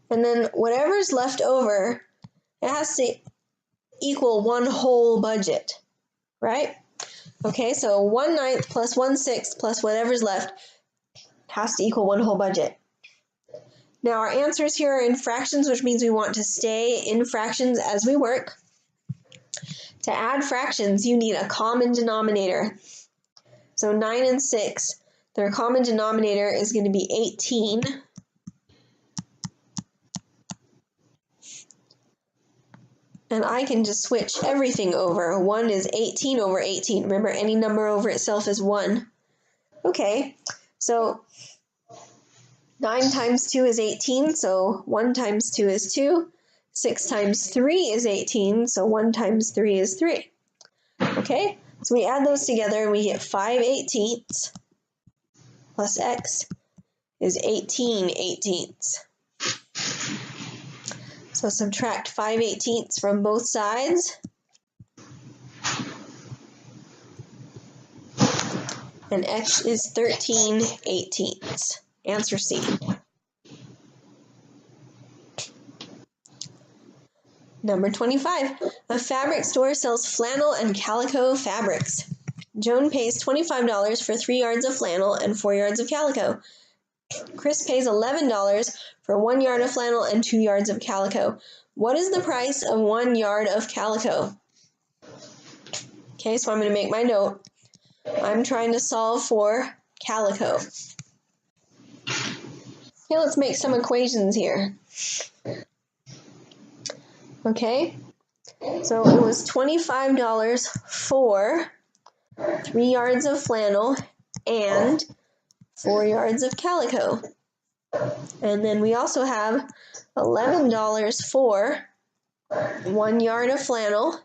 And then whatever's left over, it has to equal one whole budget, right? Okay, so 1/9 plus 1/6 plus whatever's left has to equal one whole budget. Now our answers here are in fractions, which means we want to stay in fractions as we work. To add fractions, you need a common denominator. So 9 and 6, their common denominator is going to be 18. And I can just switch everything over. 1 is 18 over 18. Remember, any number over itself is 1. Okay, so 9 times 2 is 18, so 1 times 2 is 2. 6 times 3 is 18, so 1 times 3 is 3. Okay, so we add those together and we get 5/18 plus x is 18/18. So subtract 5/18 from both sides. And x is 13/18. Answer C. Number 25. A fabric store sells flannel and calico fabrics. Joan pays $25 for 3 yards of flannel and 4 yards of calico. Chris pays $11 for 1 yard of flannel and 2 yards of calico. What is the price of 1 yard of calico? Okay, so I'm going to make my note. I'm trying to solve for calico. Okay, let's make some equations here. Okay, so it was $25 for 3 yards of flannel and 4 yards of calico. And then we also have $11 for 1 yard of flannel,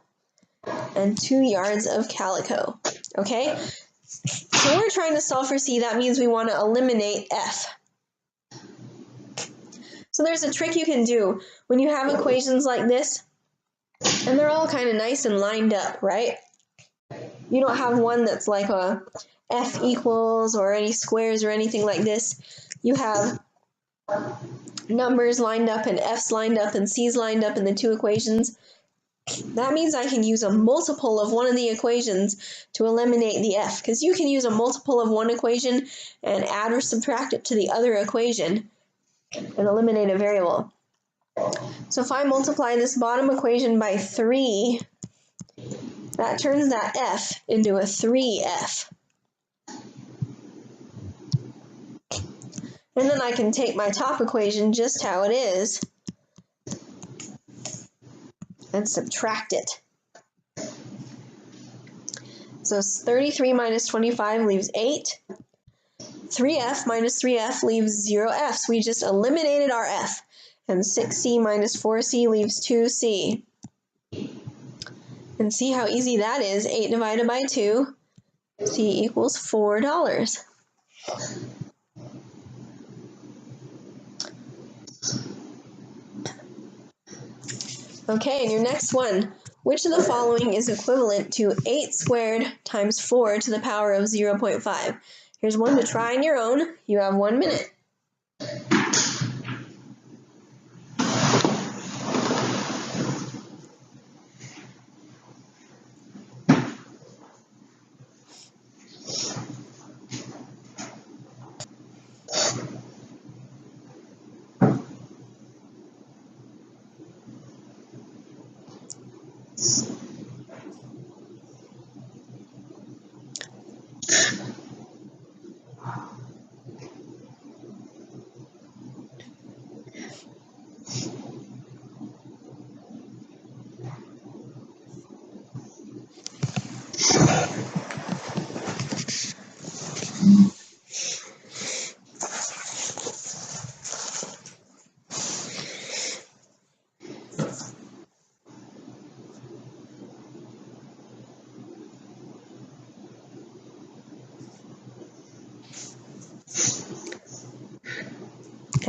and 2 yards of calico. Okay? So we're trying to solve for C. That means we want to eliminate F. So there's a trick you can do when you have equations like this, and they're all kind of nice and lined up, right? You don't have one that's like a F equals or any squares or anything like this. You have numbers lined up and F's lined up and C's lined up in the two equations. That means I can use a multiple of one of the equations to eliminate the F, because you can use a multiple of one equation and add or subtract it to the other equation and eliminate a variable. So if I multiply this bottom equation by 3, that turns that F into a 3F. And then I can take my top equation just how it is and subtract it. So 33 minus 25 leaves 8. 3F minus 3F leaves 0 F's. We just eliminated our F. And 6C minus 4C leaves 2C. And see how easy that is. 8 divided by 2. C equals $4. Okay, and your next one. Which of the following is equivalent to 8 squared times 4 to the power of 0.5? Here's one to try on your own. You have 1 minute.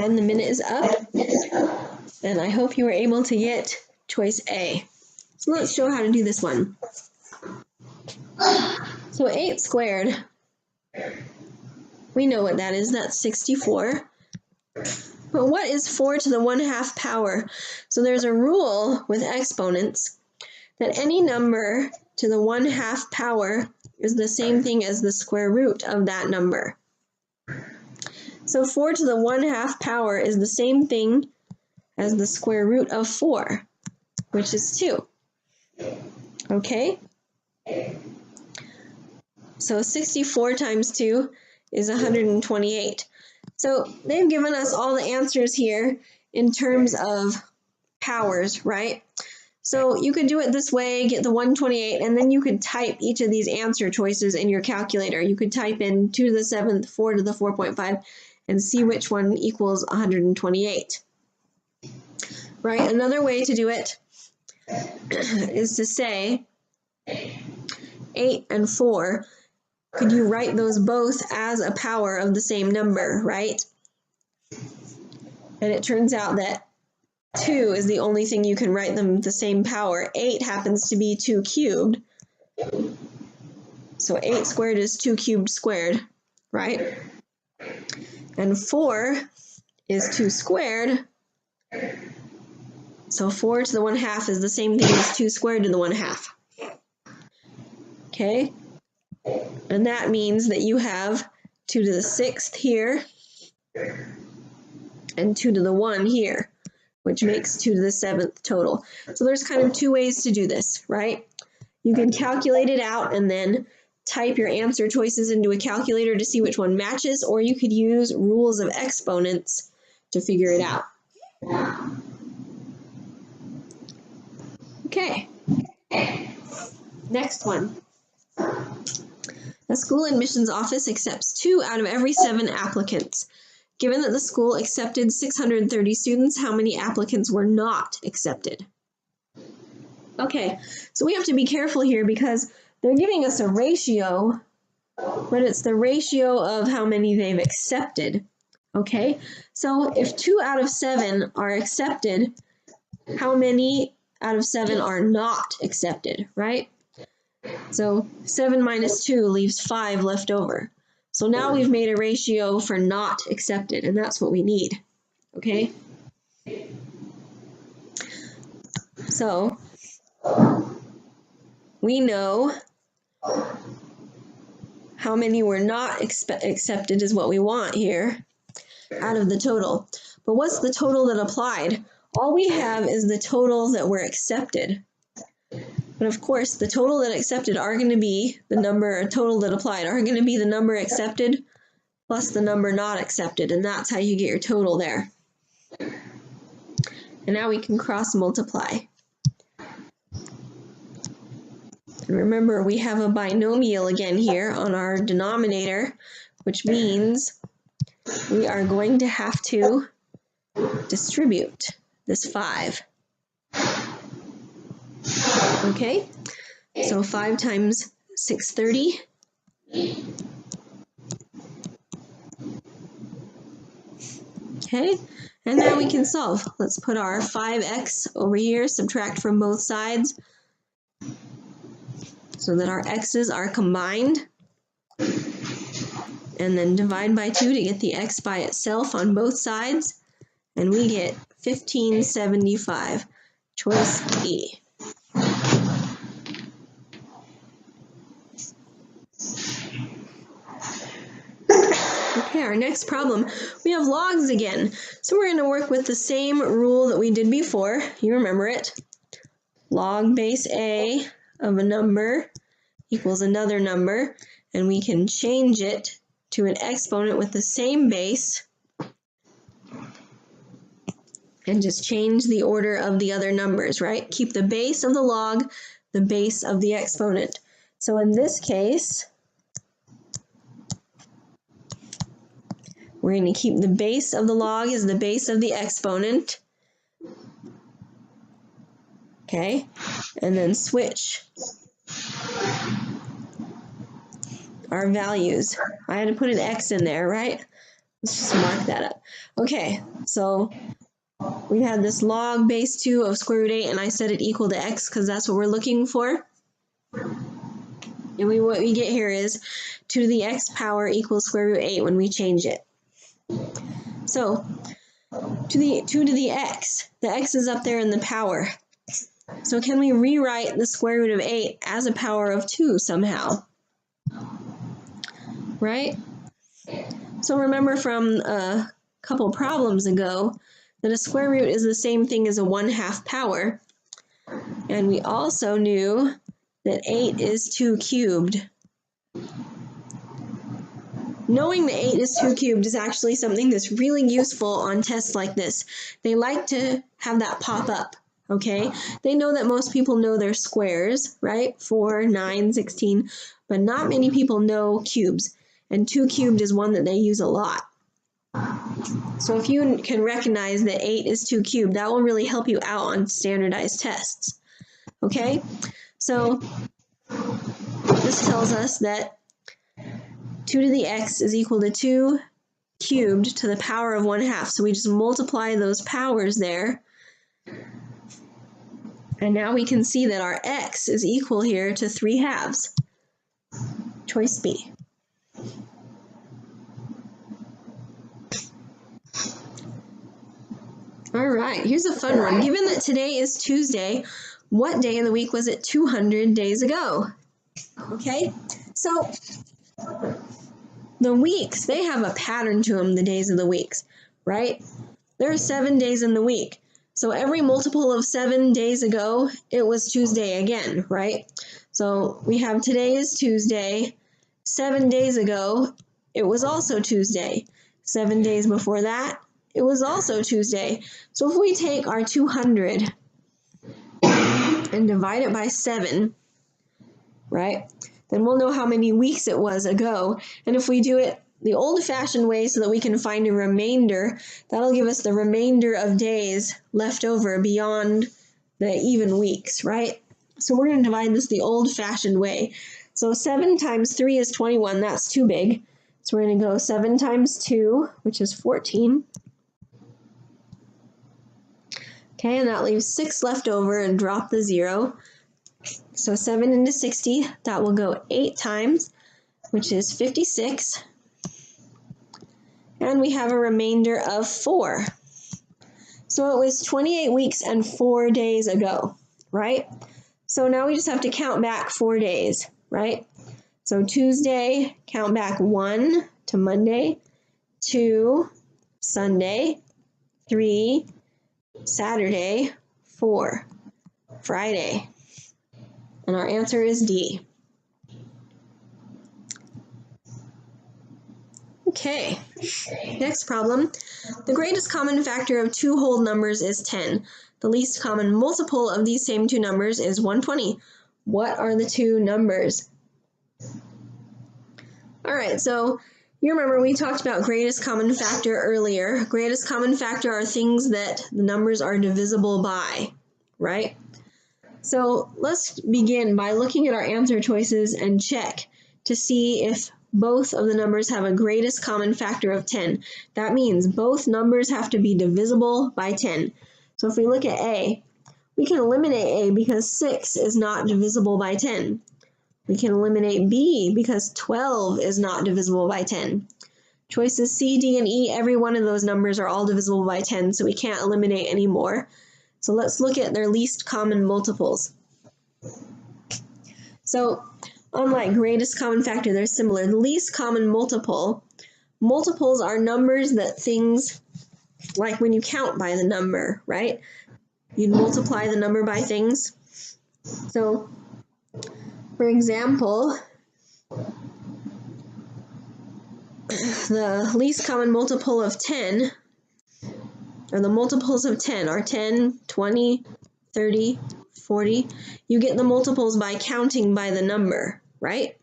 And the minute is up, and I hope you were able to get choice A. So let's show how to do this one. So 8 squared, we know what that is, that's 64. But what is 4 to the 1/2 power? So there's a rule with exponents that any number to the 1/2 power is the same thing as the square root of that number. So 4 to the 1/2 power is the same thing as the square root of 4, which is 2. Okay? So 64 times 2 is 128. So they've given us all the answers here in terms of powers, right? So you could do it this way, get the 128, and then you could type each of these answer choices in your calculator. You could type in 2 to the 7th, 4 to the 4.5, and see which one equals 128. Right? Another way to do it is to say 8 and 4. Could you write those both as a power of the same number, right? And it turns out that 2 is the only thing you can write them the same power. 8 happens to be 2 cubed. So 8 squared is 2 cubed squared, right? And 4 is 2 squared. So 4 to the 1/2 is the same thing as 2 squared to the 1/2. Okay? And that means that you have 2 to the 6th here and 2 to the 1 here, which makes 2 to the 7th total. So there's kind of two ways to do this, right? You can calculate it out and then type your answer choices into a calculator to see which one matches, or you could use rules of exponents to figure it out. Okay. Next one. The school admissions office accepts 2 out of every 7 applicants. Given that the school accepted 630 students, how many applicants were not accepted? Okay, so we have to be careful here because they're giving us a ratio, but it's the ratio of how many they've accepted. Okay, so if 2 out of 7 are accepted, how many out of 7 are not accepted, right? So 7 minus 2 leaves 5 left over. So now we've made a ratio for not accepted, and that's what we need, okay? So we know how many were not accepted is what we want here out of the total. But what's the total that applied? All we have is the total that were accepted. But of course, the total that accepted are going to be the number, total that applied are going to be the number accepted plus the number not accepted, and that's how you get your total there. And now we can cross multiply. And remember, we have a binomial again here on our denominator, which means we are going to have to distribute this 5. Okay, so 5 times 630. Okay, and now we can solve. Let's put our 5x over here, subtract from both sides so that our x's are combined. And then divide by 2 to get the x by itself on both sides. And we get 1575. Choice E. Okay, our next problem, we have logs again. So we're going to work with the same rule that we did before. You remember it. Log base A of a number equals another number, and we can change it to an exponent with the same base and just change the order of the other numbers, right? Keep the base of the log, the base of the exponent. So in this case, we're going to keep the base of the log as the base of the exponent. Okay, and then switch our values. I had to put an X in there, right? Let's just mark that up. Okay, so we had this log base 2 of square root 8, and I set it equal to X because that's what we're looking for. And what we get here is 2 to the X power equals square root 8 when we change it. So 2 to the X is up there in the power. So can we rewrite the square root of 8 as a power of 2 somehow? Right? So remember from a couple problems ago that a square root is the same thing as a 1/2 power. And we also knew that 8 is 2 cubed. Knowing that 8 is 2 cubed is actually something that's really useful on tests like this. They like to have that pop up. Okay, they know that most people know their squares, right? 4, 9, 16, but not many people know cubes. And 2 cubed is one that they use a lot. So if you can recognize that 8 is 2 cubed, that will really help you out on standardized tests. Okay, so this tells us that 2 to the X is equal to 2 cubed to the power of 1/2. So we just multiply those powers there. And now we can see that our X is equal here to 3/2. Choice B. All right, here's a fun one. Given that today is Tuesday, what day of the week was it 200 days ago? Okay, so the weeks, they have a pattern to them, the days of the weeks, right? There are 7 days in the week. So every multiple of 7 days ago, it was Tuesday again, right? So we have today is Tuesday. 7 days ago, it was also Tuesday. 7 days before that, it was also Tuesday. So if we take our 200 and divide it by 7, right, then we'll know how many weeks it was ago. And if we do it the old-fashioned way so that we can find a remainder, that'll give us the remainder of days left over beyond the even weeks, right? So we're going to divide this the old-fashioned way. So 7 times 3 is 21. That's too big. So we're going to go 7 times 2, which is 14. Okay, and that leaves 6 left over and drop the 0. So 7 into 60, that will go 8 times, which is 56. And we have a remainder of 4. So it was 28 weeks and 4 days ago, right? So now we just have to count back 4 days, right? So Tuesday, count back 1 to Monday, 2, Sunday, 3, Saturday, 4, Friday. And our answer is D. Okay, next problem. The greatest common factor of two whole numbers is 10. The least common multiple of these same two numbers is 120. What are the two numbers? All right, so you remember we talked about greatest common factor earlier. Greatest common factor are things that the numbers are divisible by, right? So let's begin by looking at our answer choices and check to see if both of the numbers have a greatest common factor of 10. That means both numbers have to be divisible by 10. So if we look at A, we can eliminate A because 6 is not divisible by 10. We can eliminate B because 12 is not divisible by 10. Choices C, D, and E, every one of those numbers are all divisible by 10, so we can't eliminate any more. So let's look at their least common multiples. So unlike greatest common factor, they're similar. The least common multiples are numbers that things, like when you count by the number, right? You'd multiply the number by things. So, for example, the least common multiple of 10, or the multiples of 10 are 10, 20, 30, 40. You get the multiples by counting by the number, right?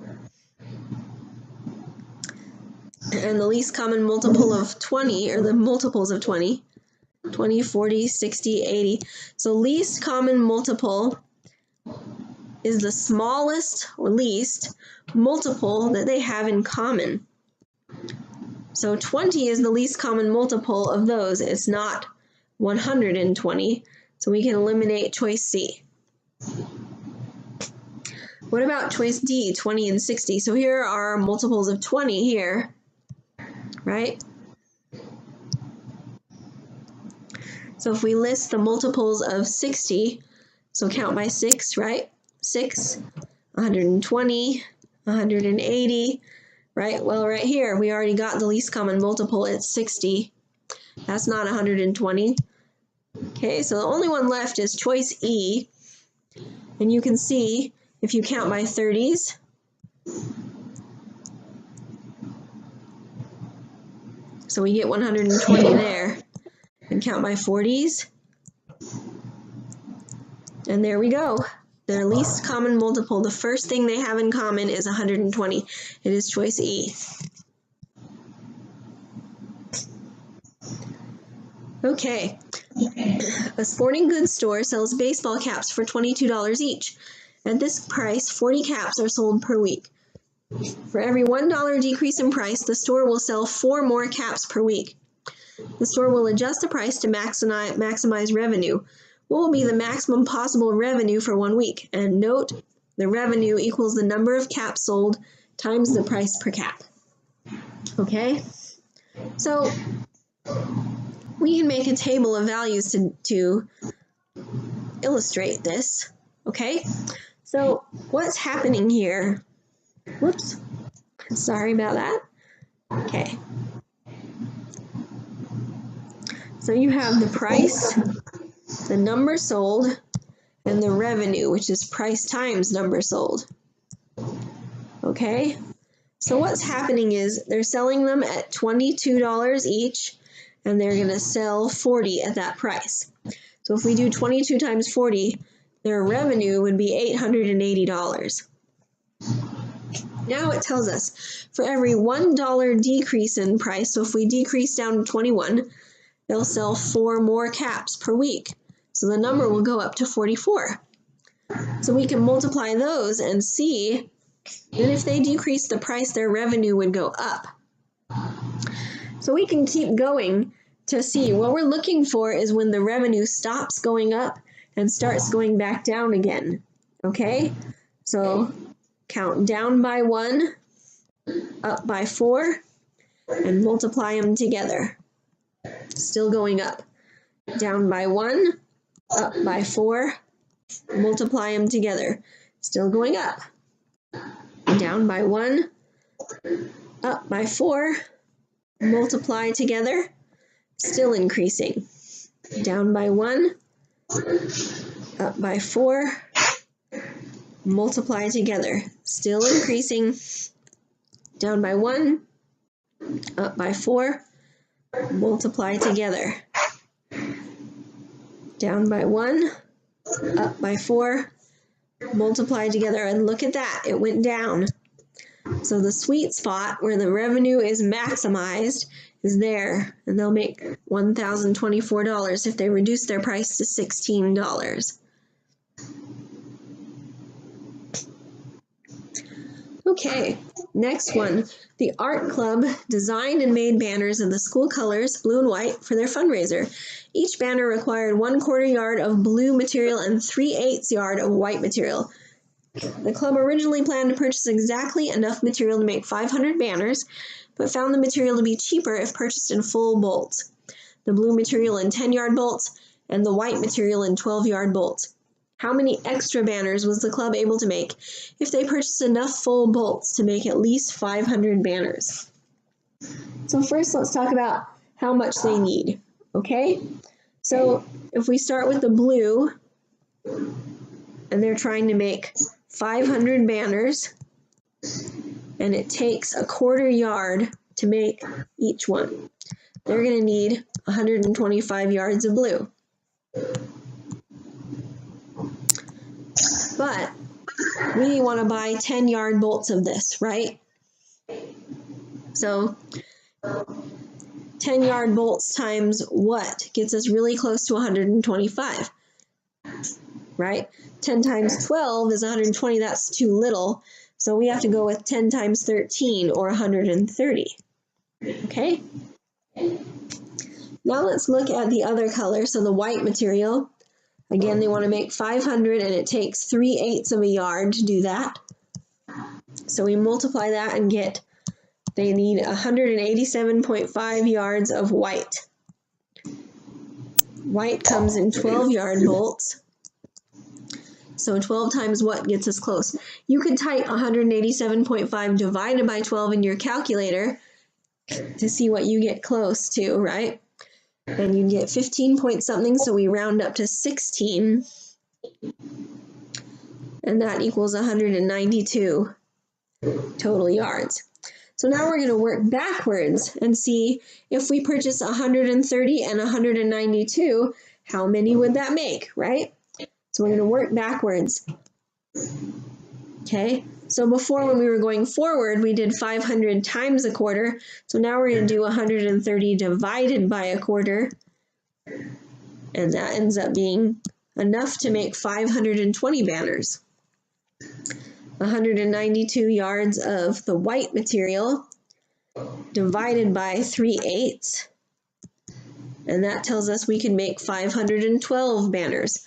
And the least common multiple of 20, or the multiples of 20, 20, 40, 60, 80. So least common multiple is the smallest or least multiple that they have in common. So 20 is the least common multiple of those. It's not 120, so we can eliminate choice C. What about choice D, 20 and 60? So here are multiples of 20 here, right? So if we list the multiples of 60, so count by 6, right? 6, 120, 180, right? Well, right here, we already got the least common multiple at 60. That's not 120. Okay, so the only one left is choice E. And you can see, if you count by 30s, so we get 120 there. And count by 40s, and there we go. Their least common multiple, the first thing they have in common is 120. It is choice E. Okay. A sporting goods store sells baseball caps for $22 each. At this price, 40 caps are sold per week. For every $1 decrease in price, the store will sell 4 more caps per week. The store will adjust the price to maximize revenue. What will be the maximum possible revenue for 1 week? And note, the revenue equals the number of caps sold times the price per cap. Okay? So, we can make a table of values to illustrate this. Okay? So, what's happening here? Whoops. Sorry about that. Okay. So you have the price, the number sold, and the revenue, which is price times number sold. Okay? So what's happening is they're selling them at $22 each, and they're going to sell 40 at that price. So if we do 22 times 40, their revenue would be $880. Now it tells us for every $1 decrease in price, so if we decrease down to 21, they'll sell 4 more caps per week. So the number will go up to 44. So we can multiply those and see that if they decrease the price, their revenue would go up. So we can keep going to see what we're looking for is when the revenue stops going up and starts going back down again. Okay? So count down by 1, up by 4, and multiply them together. Still going up. Down by 1, up by 4, multiply them together. Still going up. Down by 1, up by 4, multiply together. Still increasing. Down by 1, up by 4, multiply together. Still increasing. Down by 1, up by 4, multiply together. Down by 1, up by 4, multiply together. And look at that, it went down. So the sweet spot where the revenue is maximized is there, and they'll make $1,024 if they reduce their price to $16. Okay, next one. The Art Club designed and made banners in the school colors, blue and white, for their fundraiser. Each banner required 1/4 yard of blue material and 3/8 yard of white material. The club originally planned to purchase exactly enough material to make 500 banners, but found the material to be cheaper if purchased in full bolts. The blue material in 10-yard bolts and the white material in 12-yard bolts. How many extra banners was the club able to make if they purchased enough full bolts to make at least 500 banners? So first let's talk about how much they need, okay? So if we start with the blue, and they're trying to make 500 banners, and it takes 1/4 yard to make each one. They're going to need 125 yards of blue. But we want to buy 10-yard bolts of this, right? So 10-yard bolts times what gets us really close to 125, right? 10 times 12 is 120, that's too little. So we have to go with 10 times 13 or 130, okay? Now let's look at the other color, so the white material. Again, they want to make 500 and it takes 3/8 of a yard to do that. So we multiply that and get, they need 187.5 yards of white. White comes in 12-yard bolts. So 12 times what gets us close? You could type 187.5 divided by 12 in your calculator to see what you get close to, right? And you get 15 point something, so we round up to 16. And that equals 192 total yards. So now we're going to work backwards and see if we purchase 130 and 192, how many would that make, right? So we're going to work backwards. Okay, so before when we were going forward, we did 500 times 1/4. So now we're going to do 130 divided by 1/4. And that ends up being enough to make 520 banners. 192 yards of the white material divided by 3/8. And that tells us we can make 512 banners.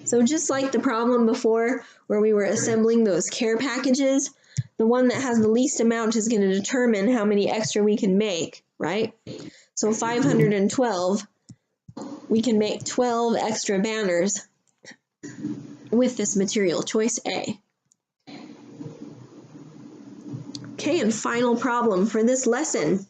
So just like the problem before where we were assembling those care packages, the one that has the least amount is going to determine how many extra we can make, right? So 512, we can make 12 extra banners with this material, choice A. Okay, and final problem for this lesson.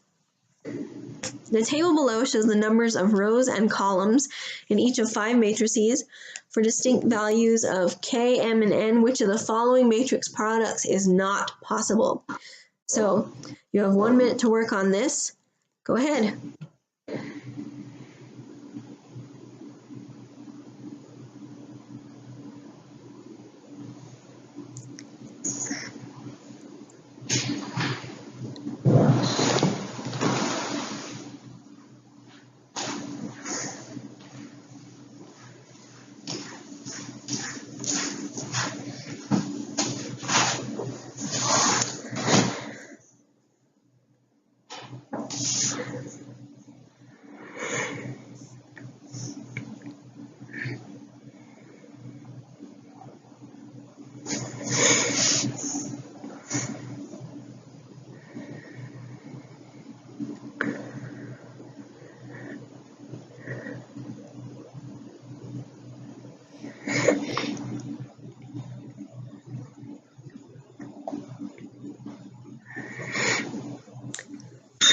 The table below shows the numbers of rows and columns in each of 5 matrices for distinct values of K, M, and N. Which of the following matrix products is not possible? So you have 1 minute to work on this. Go ahead.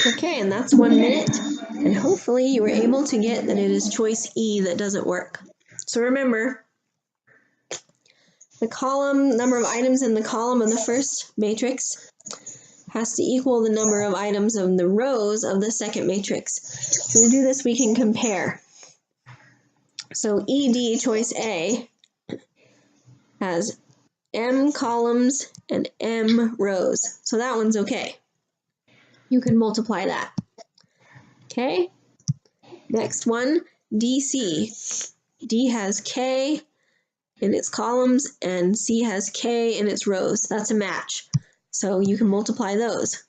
Okay, and that's 1 minute, and hopefully you were able to get that it is choice E that doesn't work. So remember, the number of items in the column of the first matrix has to equal the number of items in the rows of the second matrix. So to do this, we can compare. So ED, choice A, has M columns and M rows. So that one's okay. You can multiply that. Okay? Next one, DC. D has K in its columns and C has K in its rows. That's a match. So you can multiply those.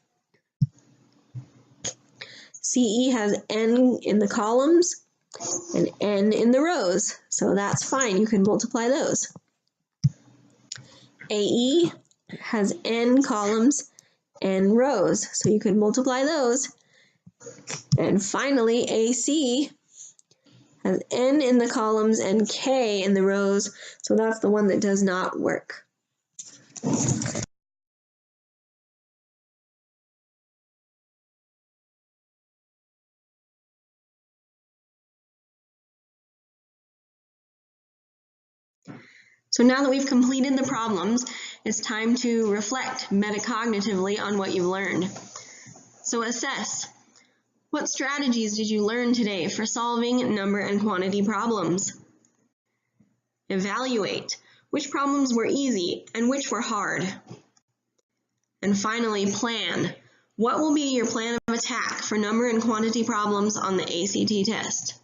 CE has N in the columns and N in the rows. So that's fine. You can multiply those. AE has N columns and rows. So you can multiply those. And finally, AC has N in the columns and K in the rows, so that's the one that does not work. So now that we've completed the problems, it's time to reflect metacognitively on what you've learned. So assess. What strategies did you learn today for solving number and quantity problems? Evaluate. Which problems were easy and which were hard? And finally, plan. What will be your plan of attack for number and quantity problems on the ACT test?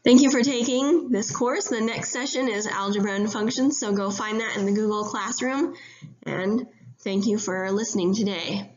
Thank you for taking this course. The next session is Algebra and Functions, so go find that in the Google Classroom. And thank you for listening today.